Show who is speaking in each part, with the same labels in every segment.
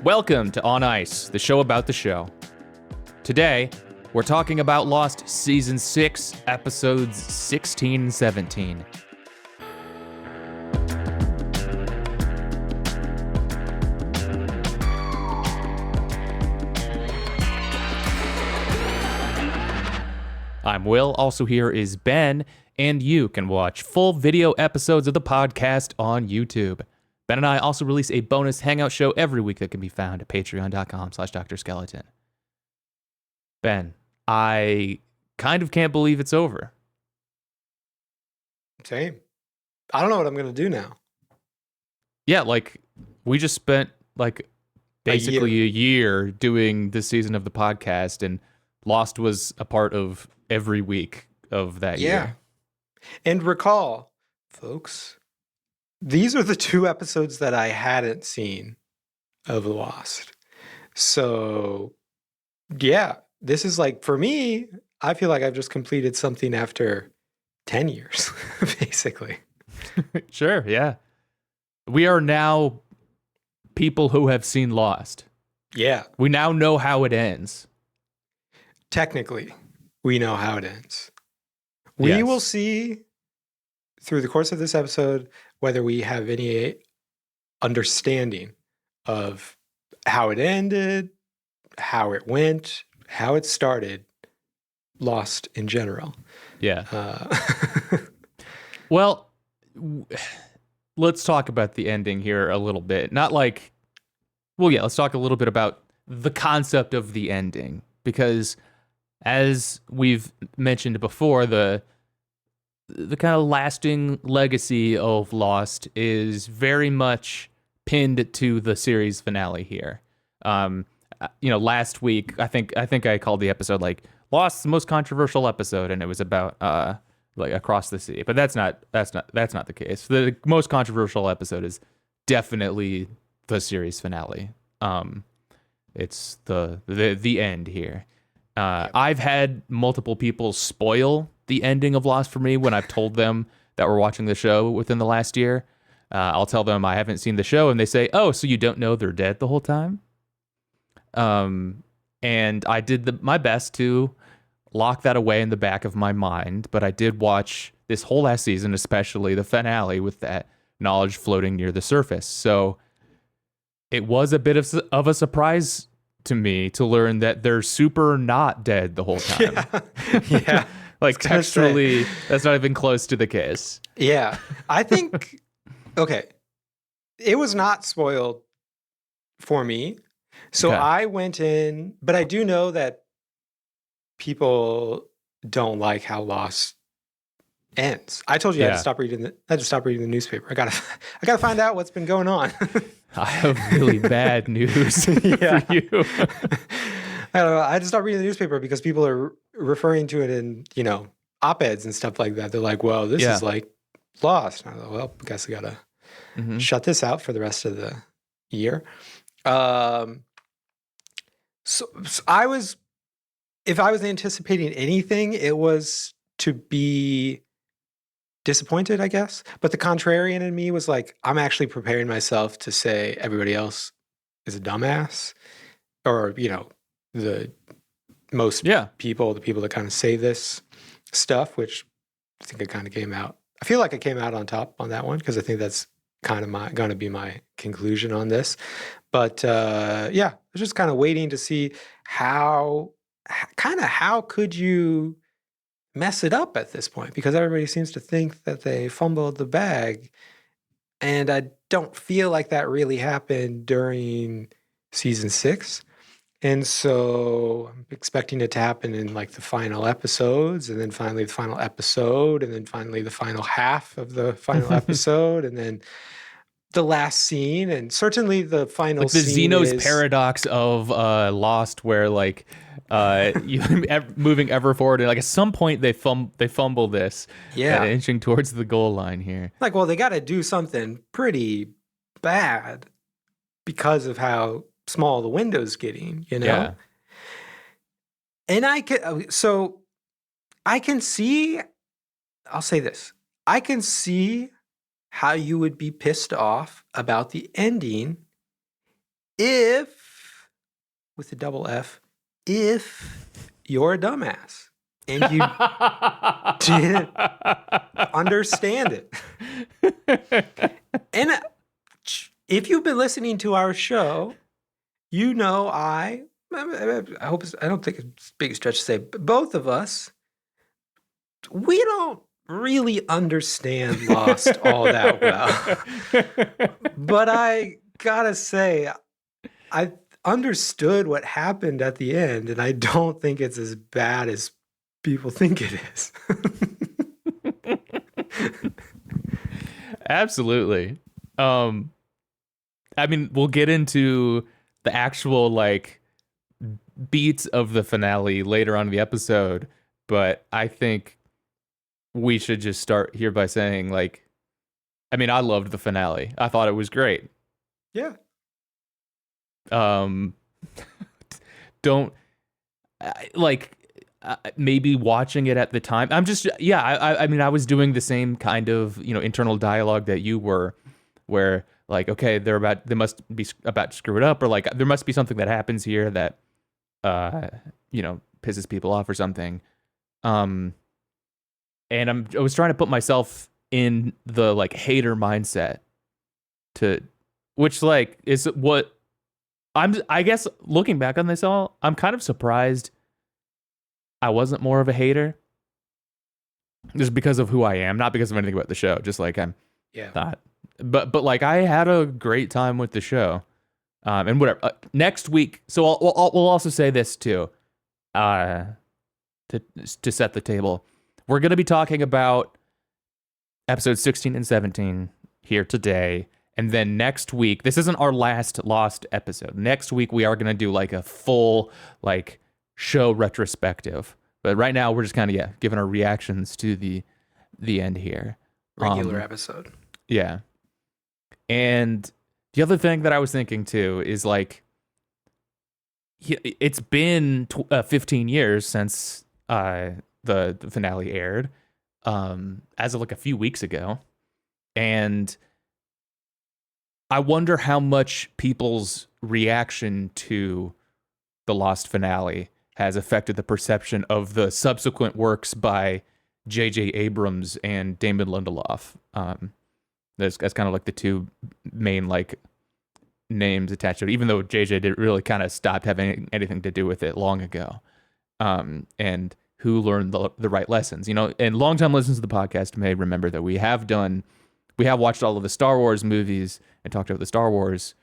Speaker 1: Welcome to On Ice, the show about the show. Today, we're talking about Lost Season 6, Episodes 16 and 17. I'm Will, also here is Ben, and you can watch full video episodes of the podcast on YouTube. Ben and I also release a bonus hangout show every week that can be found at patreon.com/drskeleton. Ben, I kind of can't believe it's over.
Speaker 2: Same. I don't know what I'm going to do now.
Speaker 1: Yeah, like, we just spent, like, basically a year doing this season of the podcast, and Lost was a part of every week of that year.
Speaker 2: And recall, folks, these are the two episodes that I hadn't seen of Lost. So, yeah, this is like, for me, I feel like I've just completed something after 10 years, basically.
Speaker 1: Sure, yeah. We are now people who have seen Lost.
Speaker 2: Yeah.
Speaker 1: We now know how it ends.
Speaker 2: Technically, we know how it ends. We will see through the course of this episode whether we have any understanding of how it ended, how it went, how it started, Lost in general.
Speaker 1: Yeah. Well, let's talk about the ending here a little bit. Not like, well, yeah, let's talk a little bit about the concept of the ending. Because as we've mentioned before, the kind of lasting legacy of Lost is very much pinned to the series finale here. Last week I think I called the episode like Lost's most controversial episode, and it was about like Across the Sea. But that's not the case. The most controversial episode is definitely the series finale. It's the end here. I've had multiple people spoil the ending of Lost for me when I've told them that we're watching the show within the last year. I'll tell them I haven't seen the show, and they say, "Oh, so you don't know they're dead the whole time?" And I did my best to lock that away in the back of my mind, but I did watch this whole last season, especially the finale, with that knowledge floating near the surface. So it was a bit of a surprise to me to learn that they're super not dead the whole time.
Speaker 2: Yeah.
Speaker 1: Like, textually, that's not even close to the case.
Speaker 2: Yeah. I think, okay, it was not spoiled for me. So
Speaker 1: Okay.
Speaker 2: I went in, but I do know that people don't like how Lost ends. I told you I had to stop reading the newspaper. I gotta find out what's been going on.
Speaker 1: I have really bad news for you.
Speaker 2: I don't know. I had to stop reading the newspaper because people are referring to it in, op-eds and stuff like that. They're like, well, this is like Lost. And I thought, well, I guess I gotta shut this out for the rest of the year. So if I was anticipating anything, it was to be disappointed, I guess. But the contrarian in me was like, I'm actually preparing myself to say everybody else is a dumbass, or, the most people, the people that kind of say this stuff, which I think it kind of came out. I feel like I came out on top on that one because I think that's kind of going to be my conclusion on this. But I was just kind of waiting to see how could you mess it up at this point, because everybody seems to think that they fumbled the bag, and I don't feel like that really happened during season 6. And so I'm expecting it to happen in like the final episodes, and then finally the final episode, and then finally the final half of the final episode, and then the last scene, and certainly the final
Speaker 1: like the
Speaker 2: scene
Speaker 1: Zeno's paradox of Lost, where like you moving ever forward, and like at some point they fumble this, inching towards the goal line here.
Speaker 2: Like, well, they got to do something pretty bad because of how small the window's getting,
Speaker 1: Yeah.
Speaker 2: And I can see. I'll say this: I can see how you would be pissed off about the ending if, with a double F, if you're a dumbass and you didn't understand it. And if you've been listening to our show, you know I hope I don't think it's a big stretch to say, but both of us, we don't really understand Lost all that well. But I gotta say, I understood what happened at the end, and I don't think it's as bad as people think it is.
Speaker 1: Absolutely. I mean, we'll get into the actual like beats of the finale later on in the episode, but I think we should just start here by saying like, I mean, I loved the finale. I thought it was great.
Speaker 2: Yeah.
Speaker 1: Don't like maybe watching it at the time. I'm just I mean, I was doing the same kind of internal dialogue that you were, where like, okay, they must be about to screw it up, or like there must be something that happens here that pisses people off or something. And I was trying to put myself in the like hater mindset, which like is what I guess looking back on this all, I'm kind of surprised I wasn't more of a hater, just because of who I am, not because of anything about the show. Just like I'm not, but like I had a great time with the show, and whatever. Next week, so we'll also say this too, to set the table. We're gonna be talking about episodes 16 and 17 here today. And then next week, this isn't our last Lost episode. Next week, we are going to do like a full like show retrospective. But right now, we're just kind of, giving our reactions to the end here.
Speaker 2: Regular episode.
Speaker 1: Yeah. And the other thing that I was thinking too is like, it's been 15 years since the finale aired, as of like a few weeks ago. And I wonder how much people's reaction to the Lost finale has affected the perception of the subsequent works by J.J. Abrams and Damon Lindelof. That's kind of like the two main like names attached to it, even though J.J. did really kind of stopped having anything to do with it long ago. And who learned the right lessons, and longtime listeners of the podcast may remember that we have watched all of the Star Wars movies and talked about the Star Wars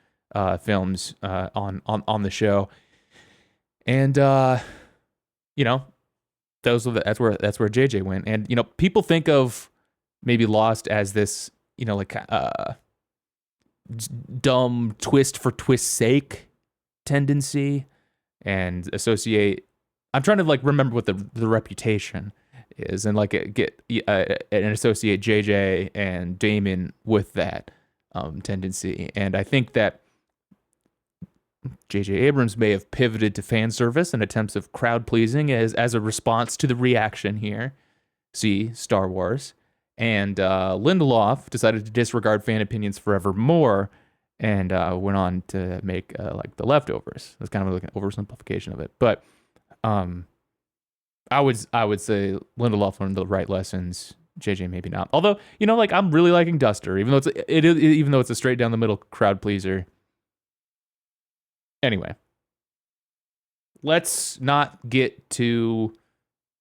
Speaker 1: films on the show, and that's where JJ went, and people think of maybe Lost as this like dumb twist for twist's sake tendency, and associate. I'm trying to like remember what the reputation is, and like and associate JJ and Damon with that tendency. And I think that JJ Abrams may have pivoted to fan service and attempts of crowd pleasing as a response to the reaction here. See Star Wars. And Lindelof decided to disregard fan opinions forevermore, and went on to make like The Leftovers. That's kind of like an oversimplification of it, but I would say Lindelof learned the right lessons. JJ maybe not. Although like I'm really liking Duster, even though it's a straight down the middle crowd pleaser. Anyway, let's not get to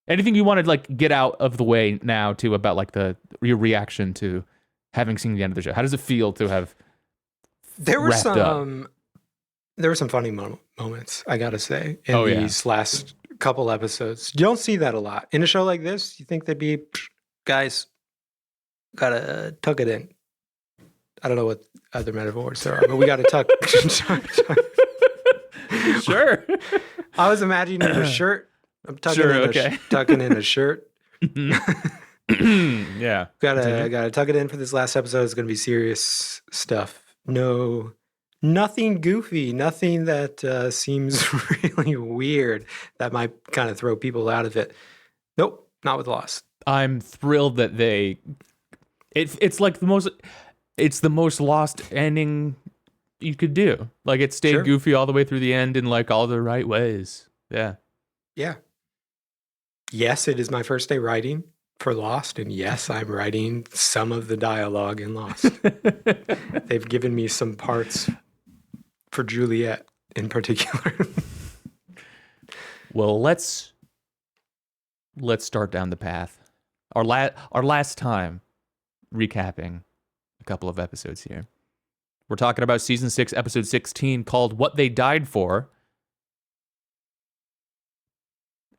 Speaker 1: anything you want to like get out of the way now too about like your reaction to having seen the end of the show. How does it feel to have?
Speaker 2: There were some funny moments, I gotta say, in these last couple episodes. You don't see that a lot in a show like this. You think they'd be, guys, gotta tuck it in. I don't know what other metaphors there are, but we gotta tuck.
Speaker 1: Sure.
Speaker 2: I was imagining a shirt. I'm tucking in a shirt.
Speaker 1: Yeah.
Speaker 2: Gotta tuck it in for this last episode. It's gonna be serious stuff. No, nothing goofy, nothing that seems really weird that might kind of throw people out of it. Nope, not with Lost.
Speaker 1: I'm thrilled that it's the most Lost ending you could do. Like it stayed
Speaker 2: Sure.
Speaker 1: goofy all the way through the end in like all the right ways. Yeah.
Speaker 2: Yeah. Yes, it is my first day writing for Lost, and yes, I'm writing some of the dialogue in Lost. They've given me some parts for Juliet in particular.
Speaker 1: Well, let's start down the path. Our last time recapping a couple of episodes here. We're talking about season 6, episode 16, called What They Died For.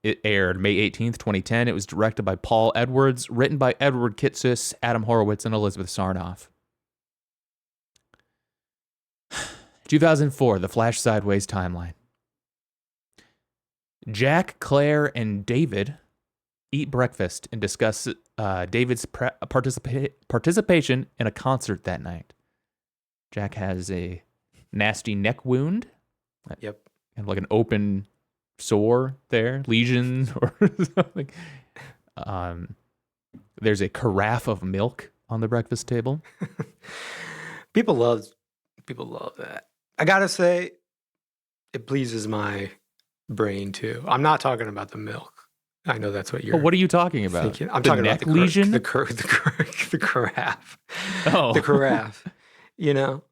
Speaker 1: It aired May 18th, 2010. It was directed by Paul Edwards, written by Edward Kitsis, Adam Horowitz, and Elizabeth Sarnoff. 2004, The Flash Sideways timeline. Jack, Claire, and David eat breakfast and discuss David's participation in a concert that night. Jack has a nasty neck wound.
Speaker 2: Yep.
Speaker 1: And like an open sore there, lesion or something. There's a carafe of milk on the breakfast table.
Speaker 2: People love that. I gotta say, it pleases my brain too. I'm not talking about the milk. I know that's what you're.
Speaker 1: What are you talking about?
Speaker 2: thinking. I'm
Speaker 1: the
Speaker 2: talking
Speaker 1: neck
Speaker 2: about
Speaker 1: lesion.
Speaker 2: the carafe.
Speaker 1: Oh,
Speaker 2: The carafe. You know,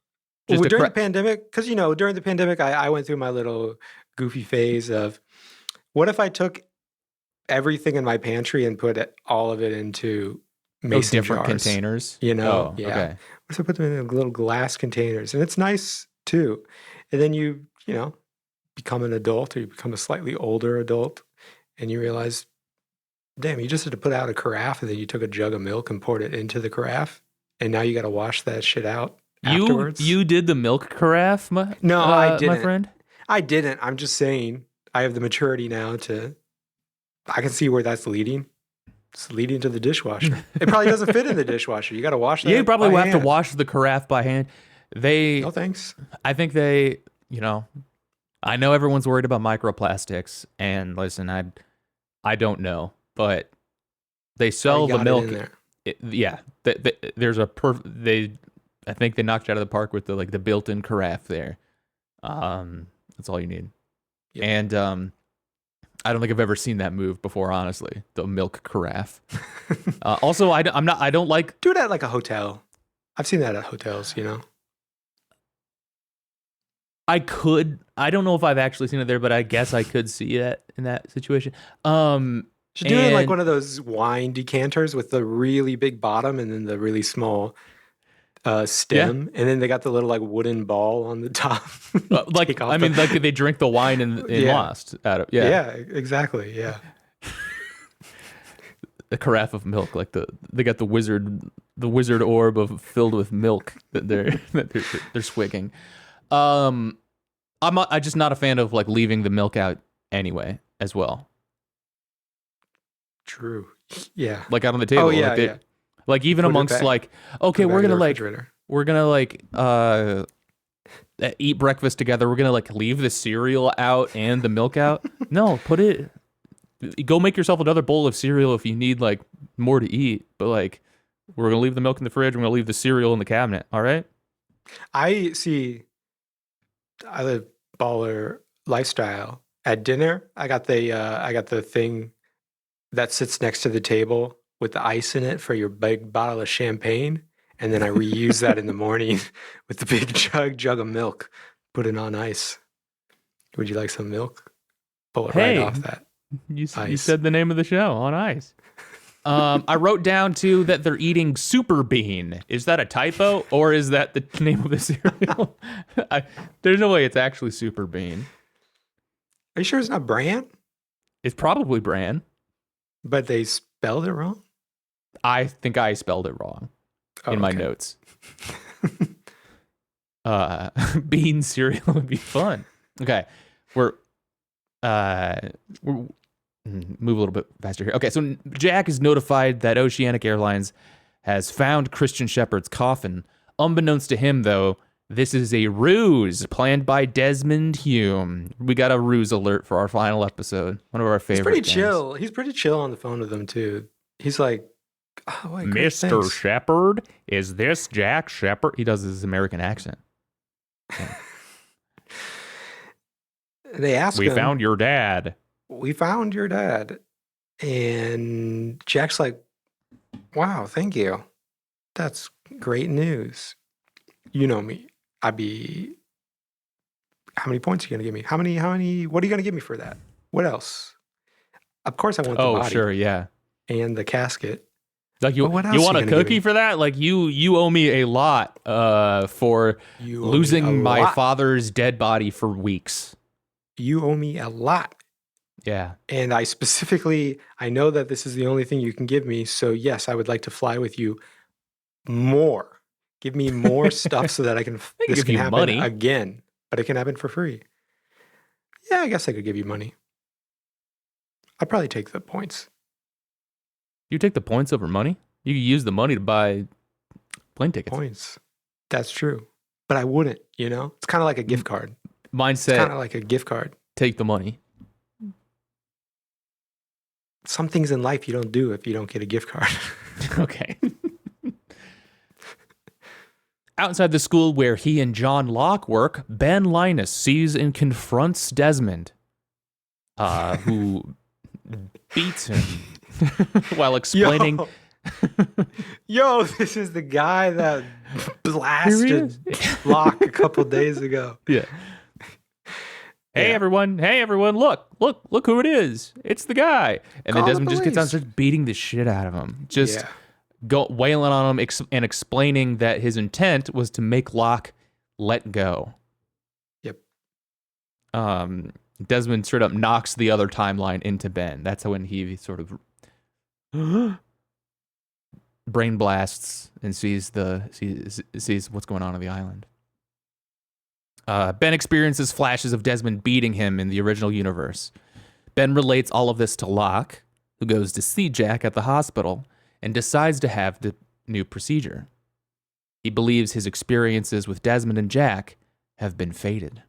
Speaker 1: Just a
Speaker 2: during
Speaker 1: cra-
Speaker 2: the pandemic, because during the pandemic, I went through my little goofy phase of, what if I took everything in my pantry and put all of it into mason
Speaker 1: different
Speaker 2: jars?
Speaker 1: containers.
Speaker 2: Yeah.
Speaker 1: Okay.
Speaker 2: What if I put them in little glass containers? And it's nice too. And then you become an adult, or you become a slightly older adult, and you realize, damn, you just had to put out a carafe, and then you took a jug of milk and poured it into the carafe, and now you got to wash that shit out afterwards.
Speaker 1: You did the milk carafe,
Speaker 2: No, I
Speaker 1: my
Speaker 2: didn't.
Speaker 1: friend.
Speaker 2: I didn't. I'm just saying, I have the maturity now I can see where that's leading. It's leading to the dishwasher. It probably doesn't fit in the dishwasher. You got to wash that.
Speaker 1: Yeah, you probably
Speaker 2: by
Speaker 1: have to
Speaker 2: hand.
Speaker 1: wash the carafe by hand.
Speaker 2: No thanks.
Speaker 1: I think they, I know everyone's worried about microplastics, and listen, I don't know, but they sell
Speaker 2: Already
Speaker 1: the
Speaker 2: got
Speaker 1: milk.
Speaker 2: it in there.
Speaker 1: Yeah, there's I think they knocked it out of the park with the built-in carafe there. That's all you need.
Speaker 2: Yep.
Speaker 1: And I don't think I've ever seen that move before, honestly. The milk carafe. Also, I don't like.
Speaker 2: Do it at like a hotel. I've seen that at hotels.
Speaker 1: I don't know if I've actually seen it there, but I guess I could see it in that situation.
Speaker 2: Should do it in like
Speaker 1: and-
Speaker 2: one of those wine decanters with the really big bottom and then the really small stem, and then they got the little like wooden ball on the top. Take off
Speaker 1: like they drink the wine in
Speaker 2: Yeah.
Speaker 1: Lost out of
Speaker 2: yeah, exactly. Yeah.
Speaker 1: a carafe of milk, like they got the wizard orb filled with milk that they're swigging. I'm just not a fan of like leaving the milk out anyway as well,
Speaker 2: True. Yeah.
Speaker 1: like out on the table.
Speaker 2: Oh, yeah,
Speaker 1: like,
Speaker 2: yeah.
Speaker 1: like even
Speaker 2: Put it
Speaker 1: amongst
Speaker 2: back-
Speaker 1: like, okay,
Speaker 2: Put it
Speaker 1: we're
Speaker 2: back in
Speaker 1: gonna
Speaker 2: the
Speaker 1: like
Speaker 2: refrigerator.
Speaker 1: eat breakfast together. We're gonna like leave the cereal out and the milk out. No, go make yourself another bowl of cereal if you need like more to eat. But like, we're gonna leave the milk in the fridge. We're gonna leave the cereal in the cabinet. All right.
Speaker 2: I live baller lifestyle. At dinner, I got the thing that sits next to the table with the ice in it for your big bottle of champagne, and then I reuse that in the morning with the big jug of milk. Put it on ice. Would you like some milk? Pull it
Speaker 1: Hey.
Speaker 2: right off that.
Speaker 1: You
Speaker 2: Ice.
Speaker 1: said the name of the show on ice. I wrote down too that they're eating Super Bean. Is that a typo or is that the name of the cereal? There's no way it's actually Super Bean.
Speaker 2: Are you sure it's not Bran?
Speaker 1: It's probably Bran.
Speaker 2: But they spelled it wrong?
Speaker 1: I think I spelled it wrong
Speaker 2: Oh,
Speaker 1: in my
Speaker 2: okay.
Speaker 1: notes. Bean cereal would be fun. Okay, we're move a little bit faster here. Okay, so Jack is notified that Oceanic Airlines has found Christian Shepherd's coffin. Unbeknownst to him, though, this is a ruse planned by Desmond Hume. We got a ruse alert for our final episode. One of our favorite.
Speaker 2: He's pretty
Speaker 1: things.
Speaker 2: chill. He's pretty chill on the phone with them too. He's like, oh, wait, great,
Speaker 1: Mr.
Speaker 2: thanks.
Speaker 1: Shepherd, is this Jack Shepherd? He does his American accent.
Speaker 2: They ask
Speaker 1: We
Speaker 2: him,
Speaker 1: found your dad.
Speaker 2: "We found your dad," and Jack's like, "Wow, thank you. That's great news. You know me. I'd be. How many points are you gonna give me? How many? What are you gonna give me for that? What else? Of course, I want the
Speaker 1: Oh,
Speaker 2: body
Speaker 1: sure, yeah.
Speaker 2: and the casket.
Speaker 1: Like
Speaker 2: But what else
Speaker 1: you
Speaker 2: are
Speaker 1: want
Speaker 2: you
Speaker 1: a
Speaker 2: gonna give
Speaker 1: cookie
Speaker 2: me?
Speaker 1: for that? Like you owe me a lot for
Speaker 2: You owe me a
Speaker 1: losing my
Speaker 2: lot.
Speaker 1: father's dead body for weeks.
Speaker 2: You owe me a lot."
Speaker 1: Yeah.
Speaker 2: And I know that this is the only thing you can give me. So, yes, I would like to fly with you more. Give me more stuff so that
Speaker 1: They
Speaker 2: this
Speaker 1: give
Speaker 2: can
Speaker 1: you
Speaker 2: happen
Speaker 1: money.
Speaker 2: again, but it can happen for free. Yeah, I guess I could give you money. I'd probably take the points.
Speaker 1: You take the points over money? You could use the money to buy plane tickets.
Speaker 2: Points. That's true. But I wouldn't, you know? It's kind of like a gift card. It's kind
Speaker 1: Mindset,
Speaker 2: of like a gift card.
Speaker 1: take the money.
Speaker 2: Some things in life you don't do if you don't get a gift card.
Speaker 1: Okay. Outside the school where he and John Locke work, Ben Linus sees and confronts Desmond, who beats him while explaining.
Speaker 2: Yo, this is the guy that
Speaker 1: Here he
Speaker 2: blasted
Speaker 1: is.
Speaker 2: Locke a couple days ago.
Speaker 1: Yeah. Hey
Speaker 2: Yeah.
Speaker 1: everyone! Hey everyone! Look who it is! It's the guy! And
Speaker 2: Call
Speaker 1: then
Speaker 2: the
Speaker 1: Desmond just gets out and
Speaker 2: police.
Speaker 1: starts beating the shit out of him, just
Speaker 2: Yeah.
Speaker 1: wailing on him and explaining that his intent was to make Locke let go.
Speaker 2: Yep.
Speaker 1: Desmond straight up knocks the other timeline into Ben. That's when he sort of brain blasts and sees what's going on the island. Ben experiences flashes of Desmond beating him in the original universe. Ben relates all of this to Locke, who goes to see Jack at the hospital and decides to have the new procedure. He believes his experiences with Desmond and Jack have been fated.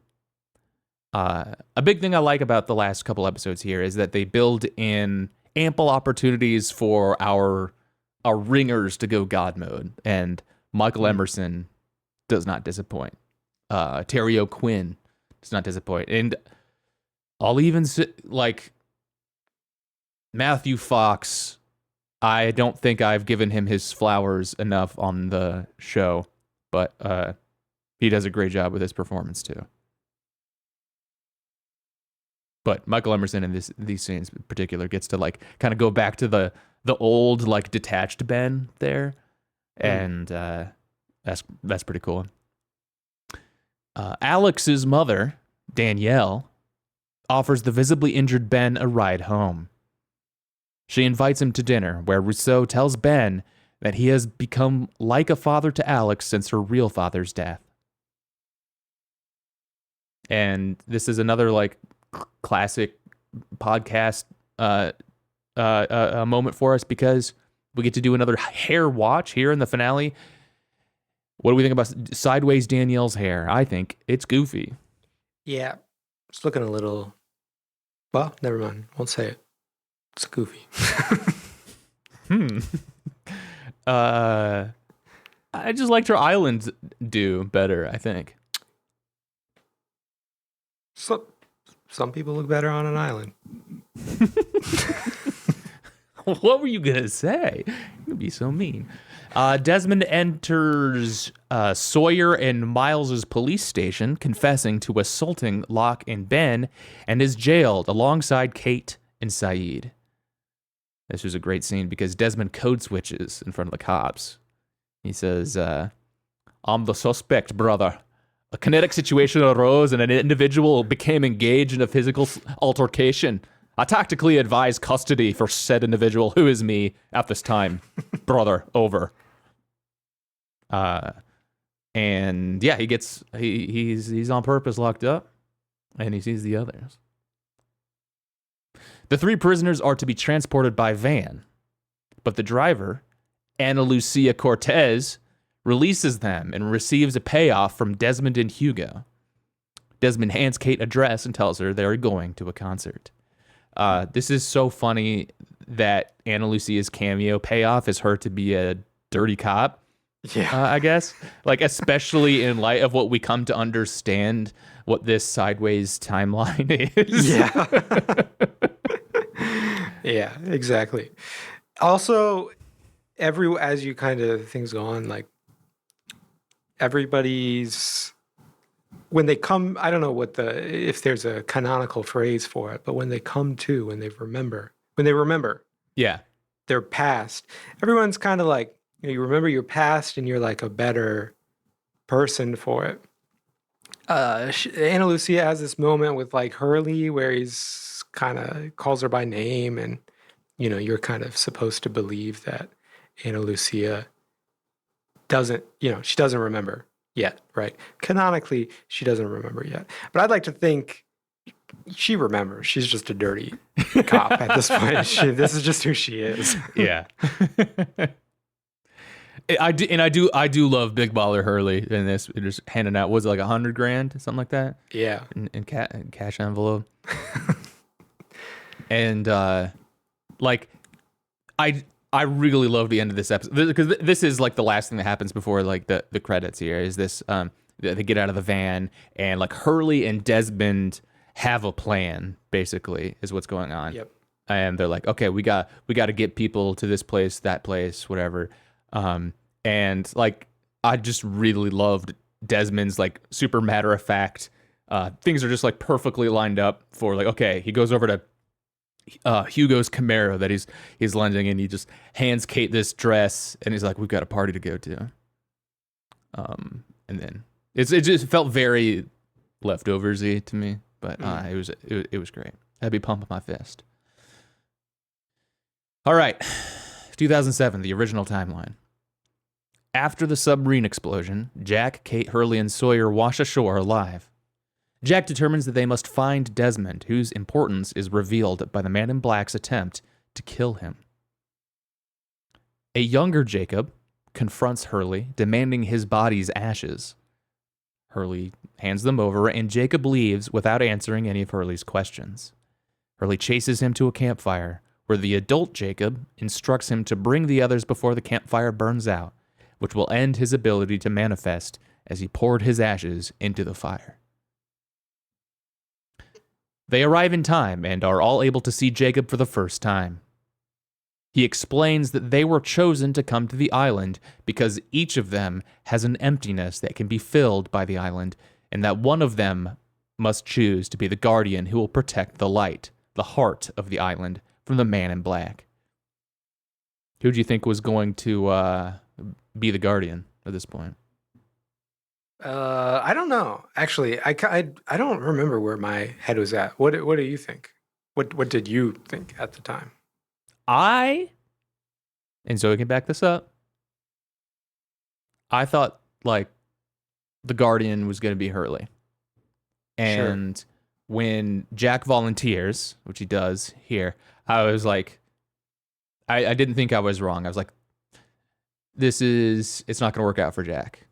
Speaker 1: A big thing I like about the last couple episodes here is that they build in ample opportunities for our ringers to go God mode, and Michael Emerson does not disappoint. Terry O'Quinn does not disappoint, and I'll even like Matthew Fox. I don't think I've given him his flowers enough on the show, but he does a great job with his performance too. But Michael Emerson in these scenes in particular gets to like kind of go back to the old like detached Ben there, and that's pretty cool. Alex's mother, Danielle, offers the visibly injured Ben a ride home. She invites him to dinner, where Rousseau tells Ben that he has become like a father to Alex since her real father's death. And this is another like classic podcast moment for us, because we get to do another hair watch here in the finale. What do we think about Sideways Danielle's hair? I think it's goofy.
Speaker 2: Yeah. It's looking a little. Well, never mind. Won't say it. It's goofy.
Speaker 1: I just liked her islands do better, I think.
Speaker 2: Some people look better on an island.
Speaker 1: What were you going to say? You're going to be so mean. Desmond enters Sawyer and Miles's police station, confessing to assaulting Locke and Ben, and is jailed alongside Kate and Saeed. This was a great scene because Desmond code switches in front of the cops. He says, I'm the suspect, brother. A kinetic situation arose and an individual became engaged in a physical altercation. I tactically advised custody for said individual, who is me, at this time. Brother, over. And yeah, he's on purpose locked up, and he sees the others. The three prisoners are to be transported by van, but the driver, Ana Lucia Cortez, releases them and receives a payoff from Desmond and Hugo. Desmond hands Kate a dress and tells her they're going to a concert. This is so funny that Ana Lucia's cameo payoff is her to be a dirty cop.
Speaker 2: Yeah.
Speaker 1: I guess. Like, especially in light of what we come to understand what this sideways timeline is.
Speaker 2: Yeah. Yeah, exactly. Also, as you kind of things go on, like everybody's when they come, I don't know if there's a canonical phrase for it, but when they remember
Speaker 1: Yeah.
Speaker 2: their past, everyone's kind of like, you remember your past and you're like a better person for it. Ana Lucia has this moment with like Hurley where he's kind of calls her by name, and you're kind of supposed to believe that Ana Lucia she doesn't remember yet, right? Canonically, she doesn't remember yet. But I'd like to think she remembers. She's just a dirty cop at this point. This is just who she is.
Speaker 1: Yeah. I do love Big Baller Hurley in this. Just handing out, was it like $100,000, something like that,
Speaker 2: Yeah.
Speaker 1: in cash envelope. And like I really love the end of this episode because this is like the last thing that happens before like the credits. Here is this they get out of the van and like Hurley and Desmond have a plan, basically, is what's going on.
Speaker 2: Yep.
Speaker 1: And they're like, okay, we got to get people to this place, that place, whatever. And like I just really loved Desmond's like super matter of fact. Things are just like perfectly lined up for like, okay, he goes over to Hugo's Camaro that he's lending, and he just hands Kate this dress, and he's like, we've got a party to go to. And then it just felt very leftoversy to me, but it was great. I'd be pumping my fist. All right, 2007, the original timeline. After the submarine explosion, Jack, Kate, Hurley, and Sawyer wash ashore alive. Jack determines that they must find Desmond, whose importance is revealed by the Man in Black's attempt to kill him. A younger Jacob confronts Hurley, demanding his body's ashes. Hurley hands them over, and Jacob leaves without answering any of Hurley's questions. Hurley chases him to a campfire, where the adult Jacob instructs him to bring the others before the campfire burns out, which will end his ability to manifest as he poured his ashes into the fire. They arrive in time and are all able to see Jacob for the first time. He explains that they were chosen to come to the island because each of them has an emptiness that can be filled by the island, and that one of them must choose to be the guardian who will protect the light, the heart of the island, from the Man in Black. Who do you think was going to be the guardian at this point?
Speaker 2: I don't know. Actually, I don't remember where my head was at. What do you think? What did you think at the time?
Speaker 1: And Zoe can back this up, I thought like the guardian was going to be Hurley. And when Jack volunteers, which he does here, I was like, I didn't think I was wrong. I was like, it's not going to work out for Jack.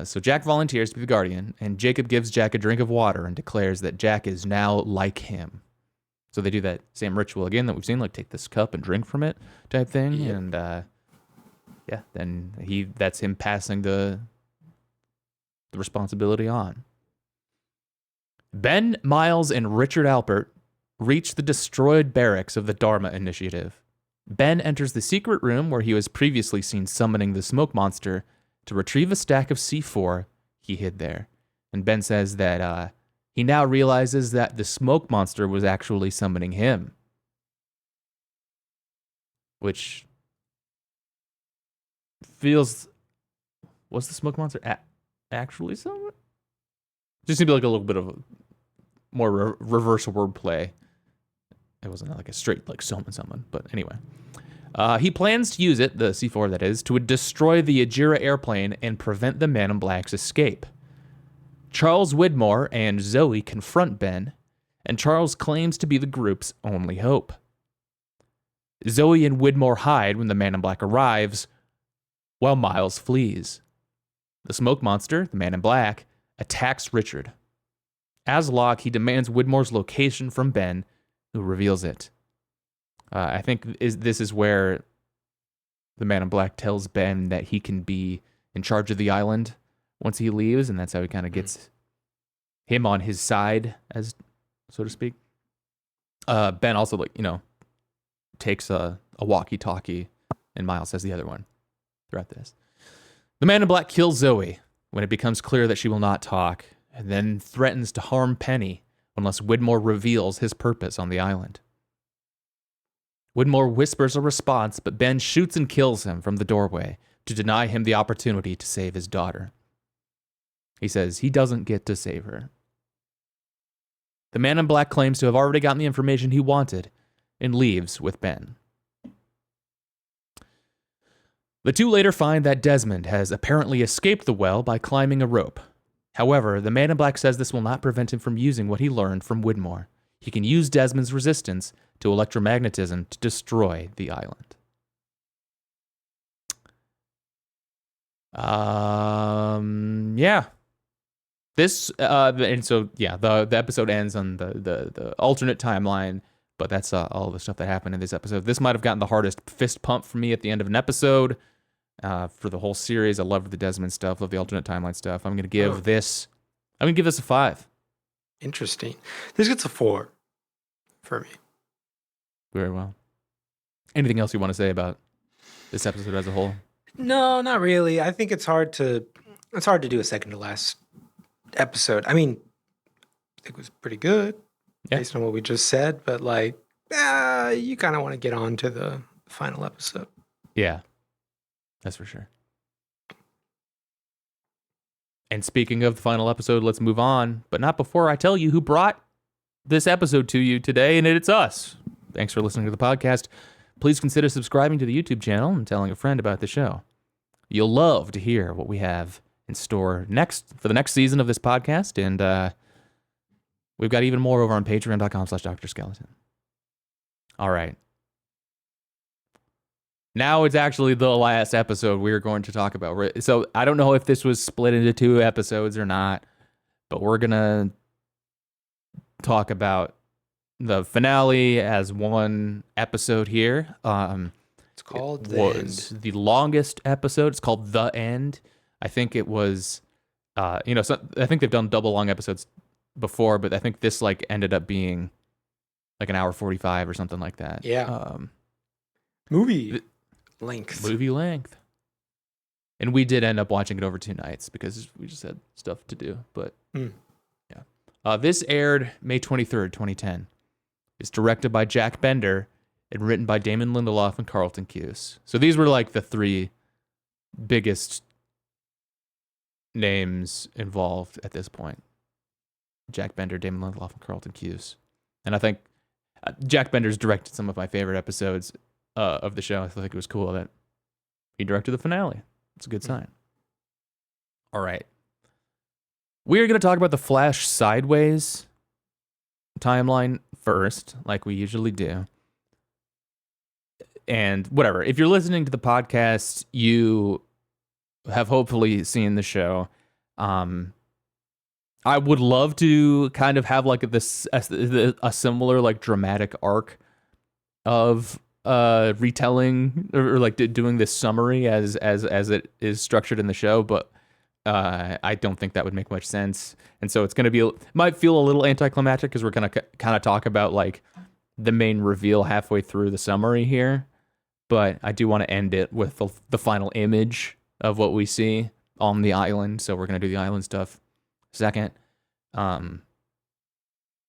Speaker 1: So Jack volunteers to be the guardian, and Jacob gives Jack a drink of water and declares that Jack is now like him. So they do that same ritual again that we've seen, like take this cup and drink from it type thing. Yep. And then that's him passing the responsibility on. Ben, Miles, and Richard Alpert reach the destroyed barracks of the Dharma Initiative. Ben enters the secret room where he was previously seen summoning the smoke monster to retrieve a stack of C4 he hid there. And Ben says that he now realizes that the smoke monster was actually summoning him. Which feels... Was the smoke monster actually summoned? Just seemed like a little bit of more reverse wordplay. It wasn't like a straight like summon, but anyway. He plans to use it, the C4 that is, to destroy the Ajira airplane and prevent the Man in Black's escape. Charles Widmore and Zoe confront Ben, and Charles claims to be the group's only hope. Zoe and Widmore hide when the Man in Black arrives, while Miles flees. The smoke monster, the Man in Black, attacks Richard. As Locke, he demands Widmore's location from Ben, who reveals it. I think this is where the Man in Black tells Ben that he can be in charge of the island once he leaves, and that's how he kind of gets him on his side, as so to speak. Ben also, like, takes a walkie-talkie, and Miles has the other one throughout this. The Man in Black kills Zoe when it becomes clear that she will not talk, and then threatens to harm Penny unless Widmore reveals his purpose on the island. Widmore whispers a response, but Ben shoots and kills him from the doorway to deny him the opportunity to save his daughter. He says he doesn't get to save her. The Man in Black claims to have already gotten the information he wanted and leaves with Ben. The two later find that Desmond has apparently escaped the well by climbing a rope. However, the Man in Black says this will not prevent him from using what he learned from Widmore. He can use Desmond's resistance to electromagnetism to destroy the island. Yeah. This and so yeah, the episode ends on the alternate timeline, but that's all the stuff that happened in this episode. This might have gotten the hardest fist pump for me at the end of an episode. For the whole series, I loved the Desmond stuff, love the alternate timeline stuff. I'm gonna give this a 5.
Speaker 2: Interesting. This gets a 4 for me.
Speaker 1: Very well. Anything else you want to say about this episode as a whole?
Speaker 2: No, not really. I think it's hard to do a second to last episode. I mean, I think it was pretty good based on what we just said, but like, you kind of want to get on to the final episode.
Speaker 1: Yeah, that's for sure. And speaking of the final episode, let's move on, but not before I tell you who brought this episode to you today, and it's us. Thanks for listening to the podcast. Please consider subscribing to the YouTube channel and telling a friend about the show. You'll love to hear what we have in store for the next season of this podcast, and we've got even more over on patreon.com/Dr. Skeleton. All right. Now it's actually the last episode we're going to talk about. So I don't know if this was split into 2 episodes or not, but we're going to talk about the finale as one episode here.
Speaker 2: It's called
Speaker 1: the longest episode. It's called The End. I think it was, I think they've done double long episodes before, but I think this like ended up being like an hour 45 or something like that.
Speaker 2: Yeah. Movie length. And we did end up watching it over 2 nights because we just had stuff to do. But yeah.
Speaker 1: This aired May 23rd, 2010. It's directed by Jack Bender and written by Damon Lindelof and Carlton Cuse. So these were like the 3 biggest names involved at this point. Jack Bender, Damon Lindelof, and Carlton Cuse. And I think Jack Bender's directed some of my favorite episodes of the show. I think it was cool that he directed the finale. It's a good sign. All right. We're going to talk about the Flash Sideways timeline first, like we usually do. And whatever. If you're listening to the podcast, you have hopefully seen the show. I would love to kind of have like a similar like dramatic arc of retelling or like doing this summary as it is structured in the show, but I don't think that would make much sense. And so it's going to be, might feel a little anticlimactic because we're going to kind of talk about like the main reveal halfway through the summary here. But I do want to end it with the final image of what we see on the island. So we're going to do the island stuff second.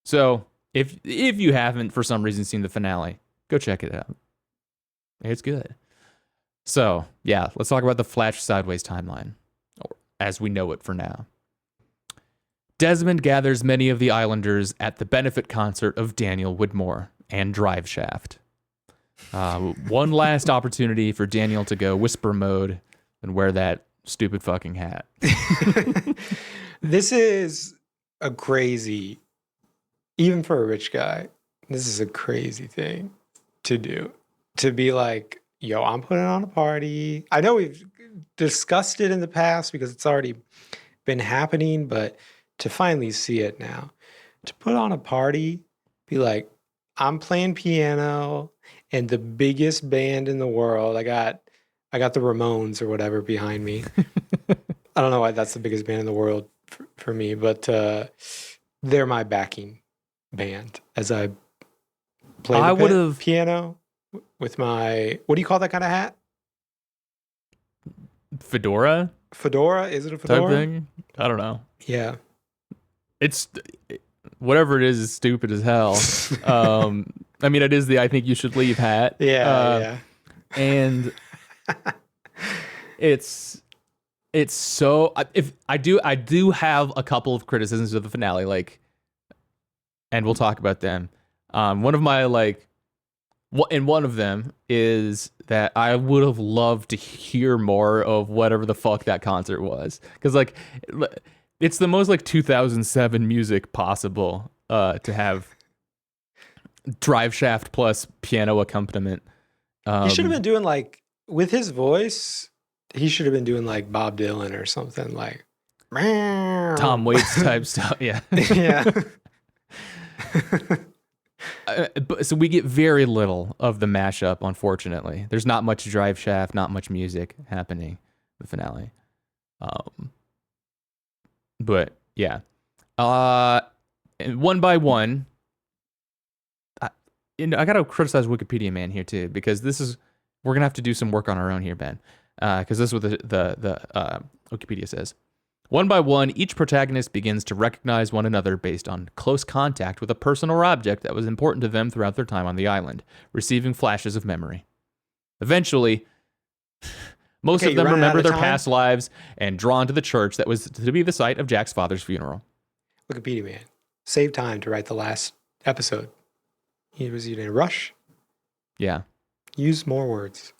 Speaker 1: So if you haven't for some reason seen the finale, go check it out. It's good. So yeah, let's talk about the Flash Sideways timeline, or as we know it for now. Desmond gathers many of the Islanders at the benefit concert of Daniel Widmore and Drive Shaft. One last opportunity for Daniel to go whisper mode and wear that stupid fucking hat.
Speaker 2: This is a crazy, even for a rich guy, this is a crazy thing to do. To be like, yo, I'm putting on a party. I know we've discussed it in the past because it's already been happening, but to finally see it now, to put on a party, be like, I'm playing piano and the biggest band in the world. I got I got the Ramones or whatever behind me. I don't know why that's the biggest band in the world for me, but they're my backing band as I play
Speaker 1: I
Speaker 2: the
Speaker 1: would have
Speaker 2: piano with my, what do you call that kind of hat?
Speaker 1: fedora
Speaker 2: Fedora? Is it a
Speaker 1: type
Speaker 2: fedora?
Speaker 1: thing. I don't know.
Speaker 2: Yeah.
Speaker 1: It's whatever it is stupid as hell. I mean, it is the I think you should leave hat.
Speaker 2: Yeah,
Speaker 1: And it's so if I do have a couple of criticisms of the finale, like, and we'll talk about them. One of my and one of them is that I would have loved to hear more of whatever the fuck that concert was, because like it's the most like 2007 music possible to have drive shaft plus piano accompaniment.
Speaker 2: He should have been doing like, with his voice, he should have been doing like Bob Dylan or something, like
Speaker 1: Tom Waits type stuff. Yeah.
Speaker 2: Yeah.
Speaker 1: So we get very little of the mashup, unfortunately. There's not much drive shaft, not much music happening in the finale. But yeah. And one by one, I gotta criticize Wikipedia Man here too, because we're gonna have to do some work on our own here, Ben. Because this is what the Wikipedia says. One by one, each protagonist begins to recognize one another based on close contact with a person or object that was important to them throughout their time on the island, receiving flashes of memory. Eventually, most of them remember their past lives and drawn to the church that was to be the site of Jack's father's funeral.
Speaker 2: Wikipedia Man, save time to write the last episode. Was he in a rush?
Speaker 1: Yeah.
Speaker 2: Use more words.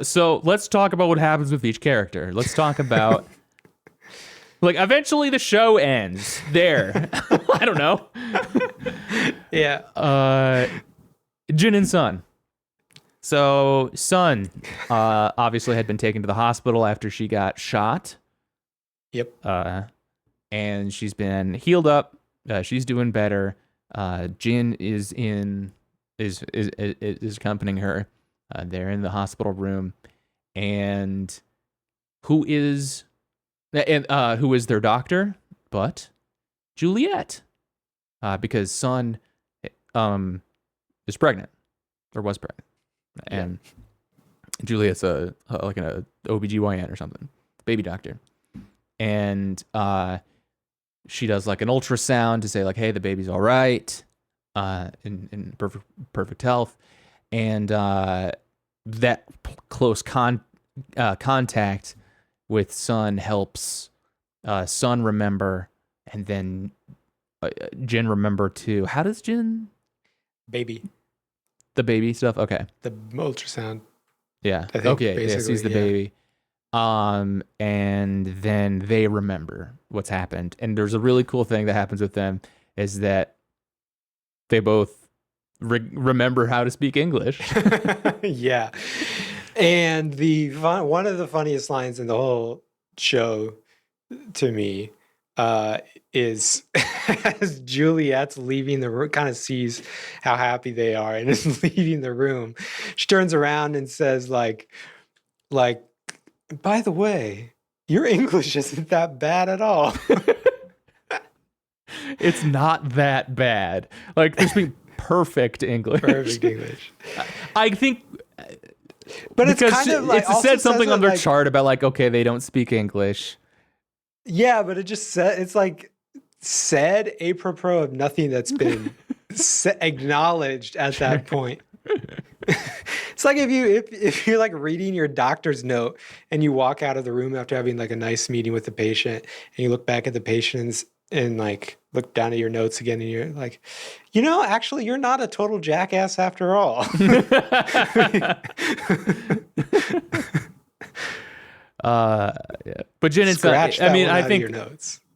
Speaker 1: So let's talk about what happens with each character. Let's talk about like eventually the show ends there. I don't know.
Speaker 2: Yeah.
Speaker 1: Jin and Sun. So Sun obviously had been taken to the hospital after she got shot.
Speaker 2: Yep.
Speaker 1: And she's been healed up. She's doing better. Jin is accompanying her. They're in the hospital room, and who is their doctor? But Juliet, because Sun is pregnant or was pregnant, and Juliet's like an OBGYN or something, baby doctor, and she does like an ultrasound to say like, hey, the baby's all right, in perfect health. And that close contact with Sun helps Sun remember, and then Jin remember too. How does Jin?
Speaker 2: Baby.
Speaker 1: The baby stuff? Okay.
Speaker 2: The ultrasound.
Speaker 1: Yeah.
Speaker 2: I think,
Speaker 1: okay. Yeah, sees the baby. And then they remember what's happened. And there's a really cool thing that happens with them is that they both remember how to speak English.
Speaker 2: Yeah. And one of the funniest lines in the whole show to me is as Juliet's leaving the room, kind of sees how happy they are and is leaving the room. She turns around and says like, by the way, your English isn't that bad at all.
Speaker 1: It's not that bad. Like, they speak perfect English.
Speaker 2: Perfect English.
Speaker 1: I think,
Speaker 2: but it's kind of like,
Speaker 1: it said something on their chart about like, okay, they don't speak English.
Speaker 2: Yeah, but it just said, it's like said apropos of nothing that's been acknowledged at that point. It's like if you're like reading your doctor's note and you walk out of the room after having like a nice meeting with the patient, and you look back at the patients and like look down at your notes again, and you're like, actually you're not a total jackass after all.
Speaker 1: Yeah. But Jin and Sun, I mean, I think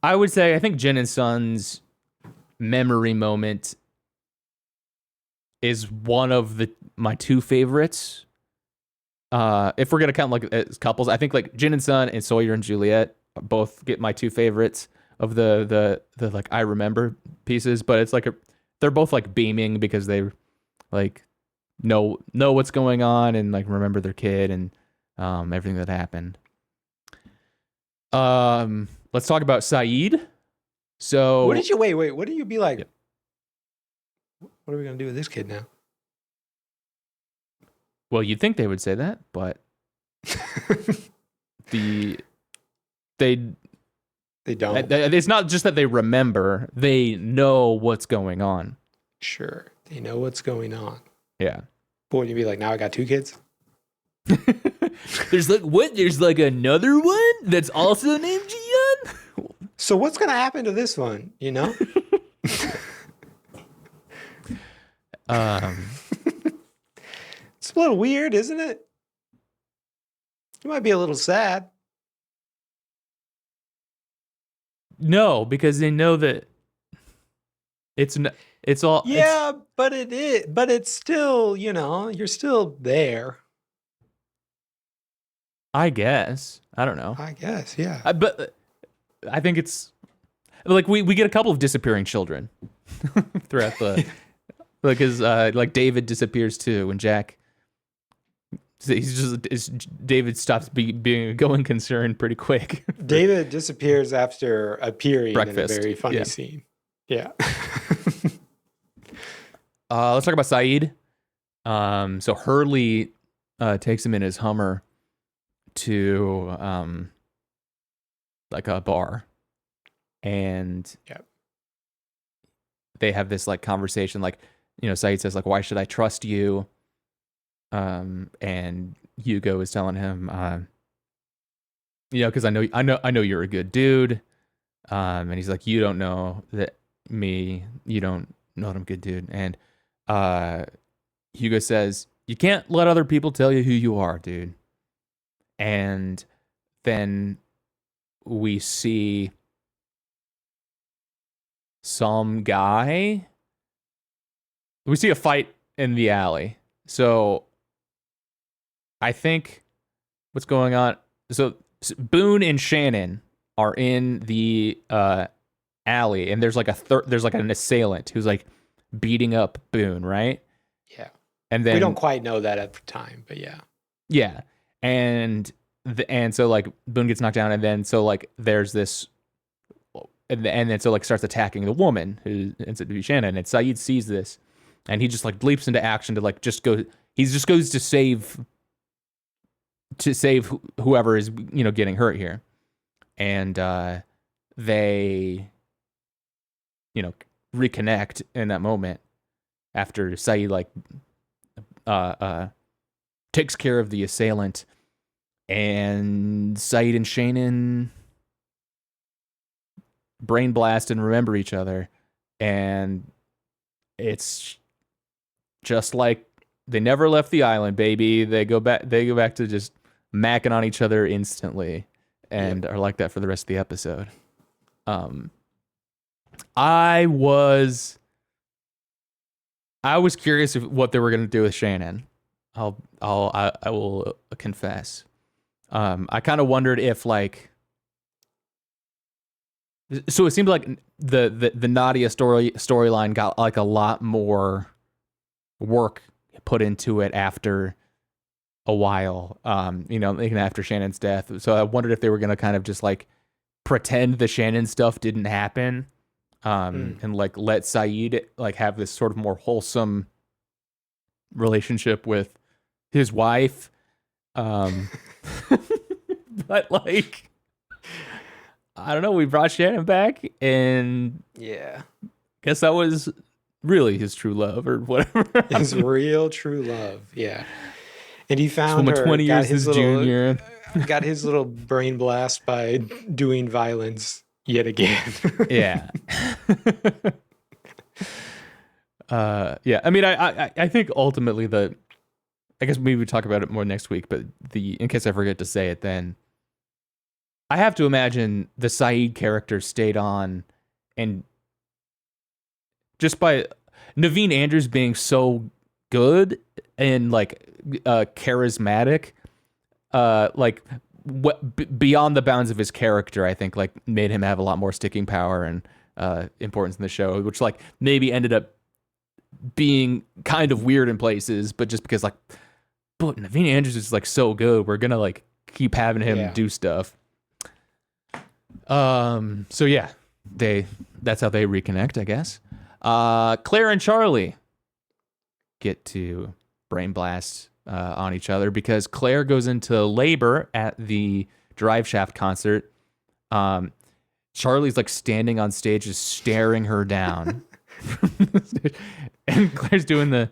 Speaker 1: I would say I think Jin and Sun's memory moment is one of my two favorites. If we're gonna count like as couples, I think like Jin and Sun and Sawyer and Juliet both get my two favorites of the like I remember pieces. But it's like they're both like beaming because they like know what's going on and like remember their kid, and everything that happened. Let's talk about Saeed. So
Speaker 2: What did you wait? What did you be like?
Speaker 1: Yep.
Speaker 2: What are we gonna do with this kid now?
Speaker 1: Well, you'd think they would say that, but they
Speaker 2: don't.
Speaker 1: it's not just that they remember, they know what's going on.
Speaker 2: Sure, they know what's going on.
Speaker 1: Yeah.
Speaker 2: But when you be like, now I got 2 kids.
Speaker 1: There's like another one that's also named Jian?
Speaker 2: So what's gonna happen to this one? You know? It's a little weird, isn't it? You might be a little sad.
Speaker 1: No, because they know that it's all
Speaker 2: Yeah, but it is. But it's still, you're still there.
Speaker 1: I guess. I don't know.
Speaker 2: I guess, yeah.
Speaker 1: But I think it's like we get a couple of disappearing children throughout the because like David disappears too, and Jack. David stops being a going concern pretty quick.
Speaker 2: David disappears after appearing
Speaker 1: Breakfast.
Speaker 2: in a very funny
Speaker 1: Yeah.
Speaker 2: scene. Yeah.
Speaker 1: Let's talk about Saeed. So Hurley takes him in his Hummer to like a bar, and
Speaker 2: Yep.
Speaker 1: they have this like conversation. Like, Saeed says like, "Why should I trust you?" And Hugo is telling him, because I know you're a good dude. And he's like, you don't know that me, you don't know that I'm a good dude. And Hugo says, you can't let other people tell you who you are, dude. And then we see some guy. We see a fight in the alley. So I think what's going on. So Boone and Shannon are in the alley, and there's like an assailant who's like beating up Boone, right?
Speaker 2: Yeah.
Speaker 1: And then
Speaker 2: We don't quite know that at the time, but yeah.
Speaker 1: yeah, and so like Boone gets knocked down, and then so like there's this, and then so like starts attacking the woman who ends up to be Shannon, and Saeed sees this, and he just like leaps into action to like just go. He just goes to save whoever is getting hurt here, and they reconnect in that moment after Saeed like takes care of the assailant, and Saeed and Shannon brain blast and remember each other, and it's just like they never left the island, baby. They go back to just macking on each other instantly, and are like that for the rest of the episode. I was curious what they were going to do with Shannon. I will confess. I kind of wondered if like, so it seemed like the Nadia storyline got like a lot more work put into it after a while, even after Shannon's death. So I wondered if they were going to kind of just like pretend the Shannon stuff didn't happen, and like let Saeed like have this sort of more wholesome relationship with his wife. But like, I don't know. We brought Shannon back, and
Speaker 2: Yeah.
Speaker 1: guess that was really his true love or whatever.
Speaker 2: His real true love. Yeah. And he found
Speaker 1: From
Speaker 2: her,
Speaker 1: 20
Speaker 2: got
Speaker 1: years
Speaker 2: his
Speaker 1: his
Speaker 2: little,
Speaker 1: junior.
Speaker 2: got his little brain blast by doing violence yet again.
Speaker 1: Yeah. Yeah. I mean, I think ultimately I guess maybe we talk about it more next week, but in case I forget to say it, then I have to imagine the Saeed character stayed on, and just by Naveen Andrews being so good and like charismatic, like beyond the bounds of his character, I think like made him have a lot more sticking power and importance in the show, which like maybe ended up being kind of weird in places, but just because like but Naveen Andrews is like so good. We're gonna like keep having him
Speaker 2: Yeah.
Speaker 1: do stuff. So yeah, that's how they reconnect, I guess. Claire and Charlie get to brain blast on each other because Claire goes into labor at the Drive Shaft concert. Charlie's like standing on stage, just staring her down, and Claire's doing the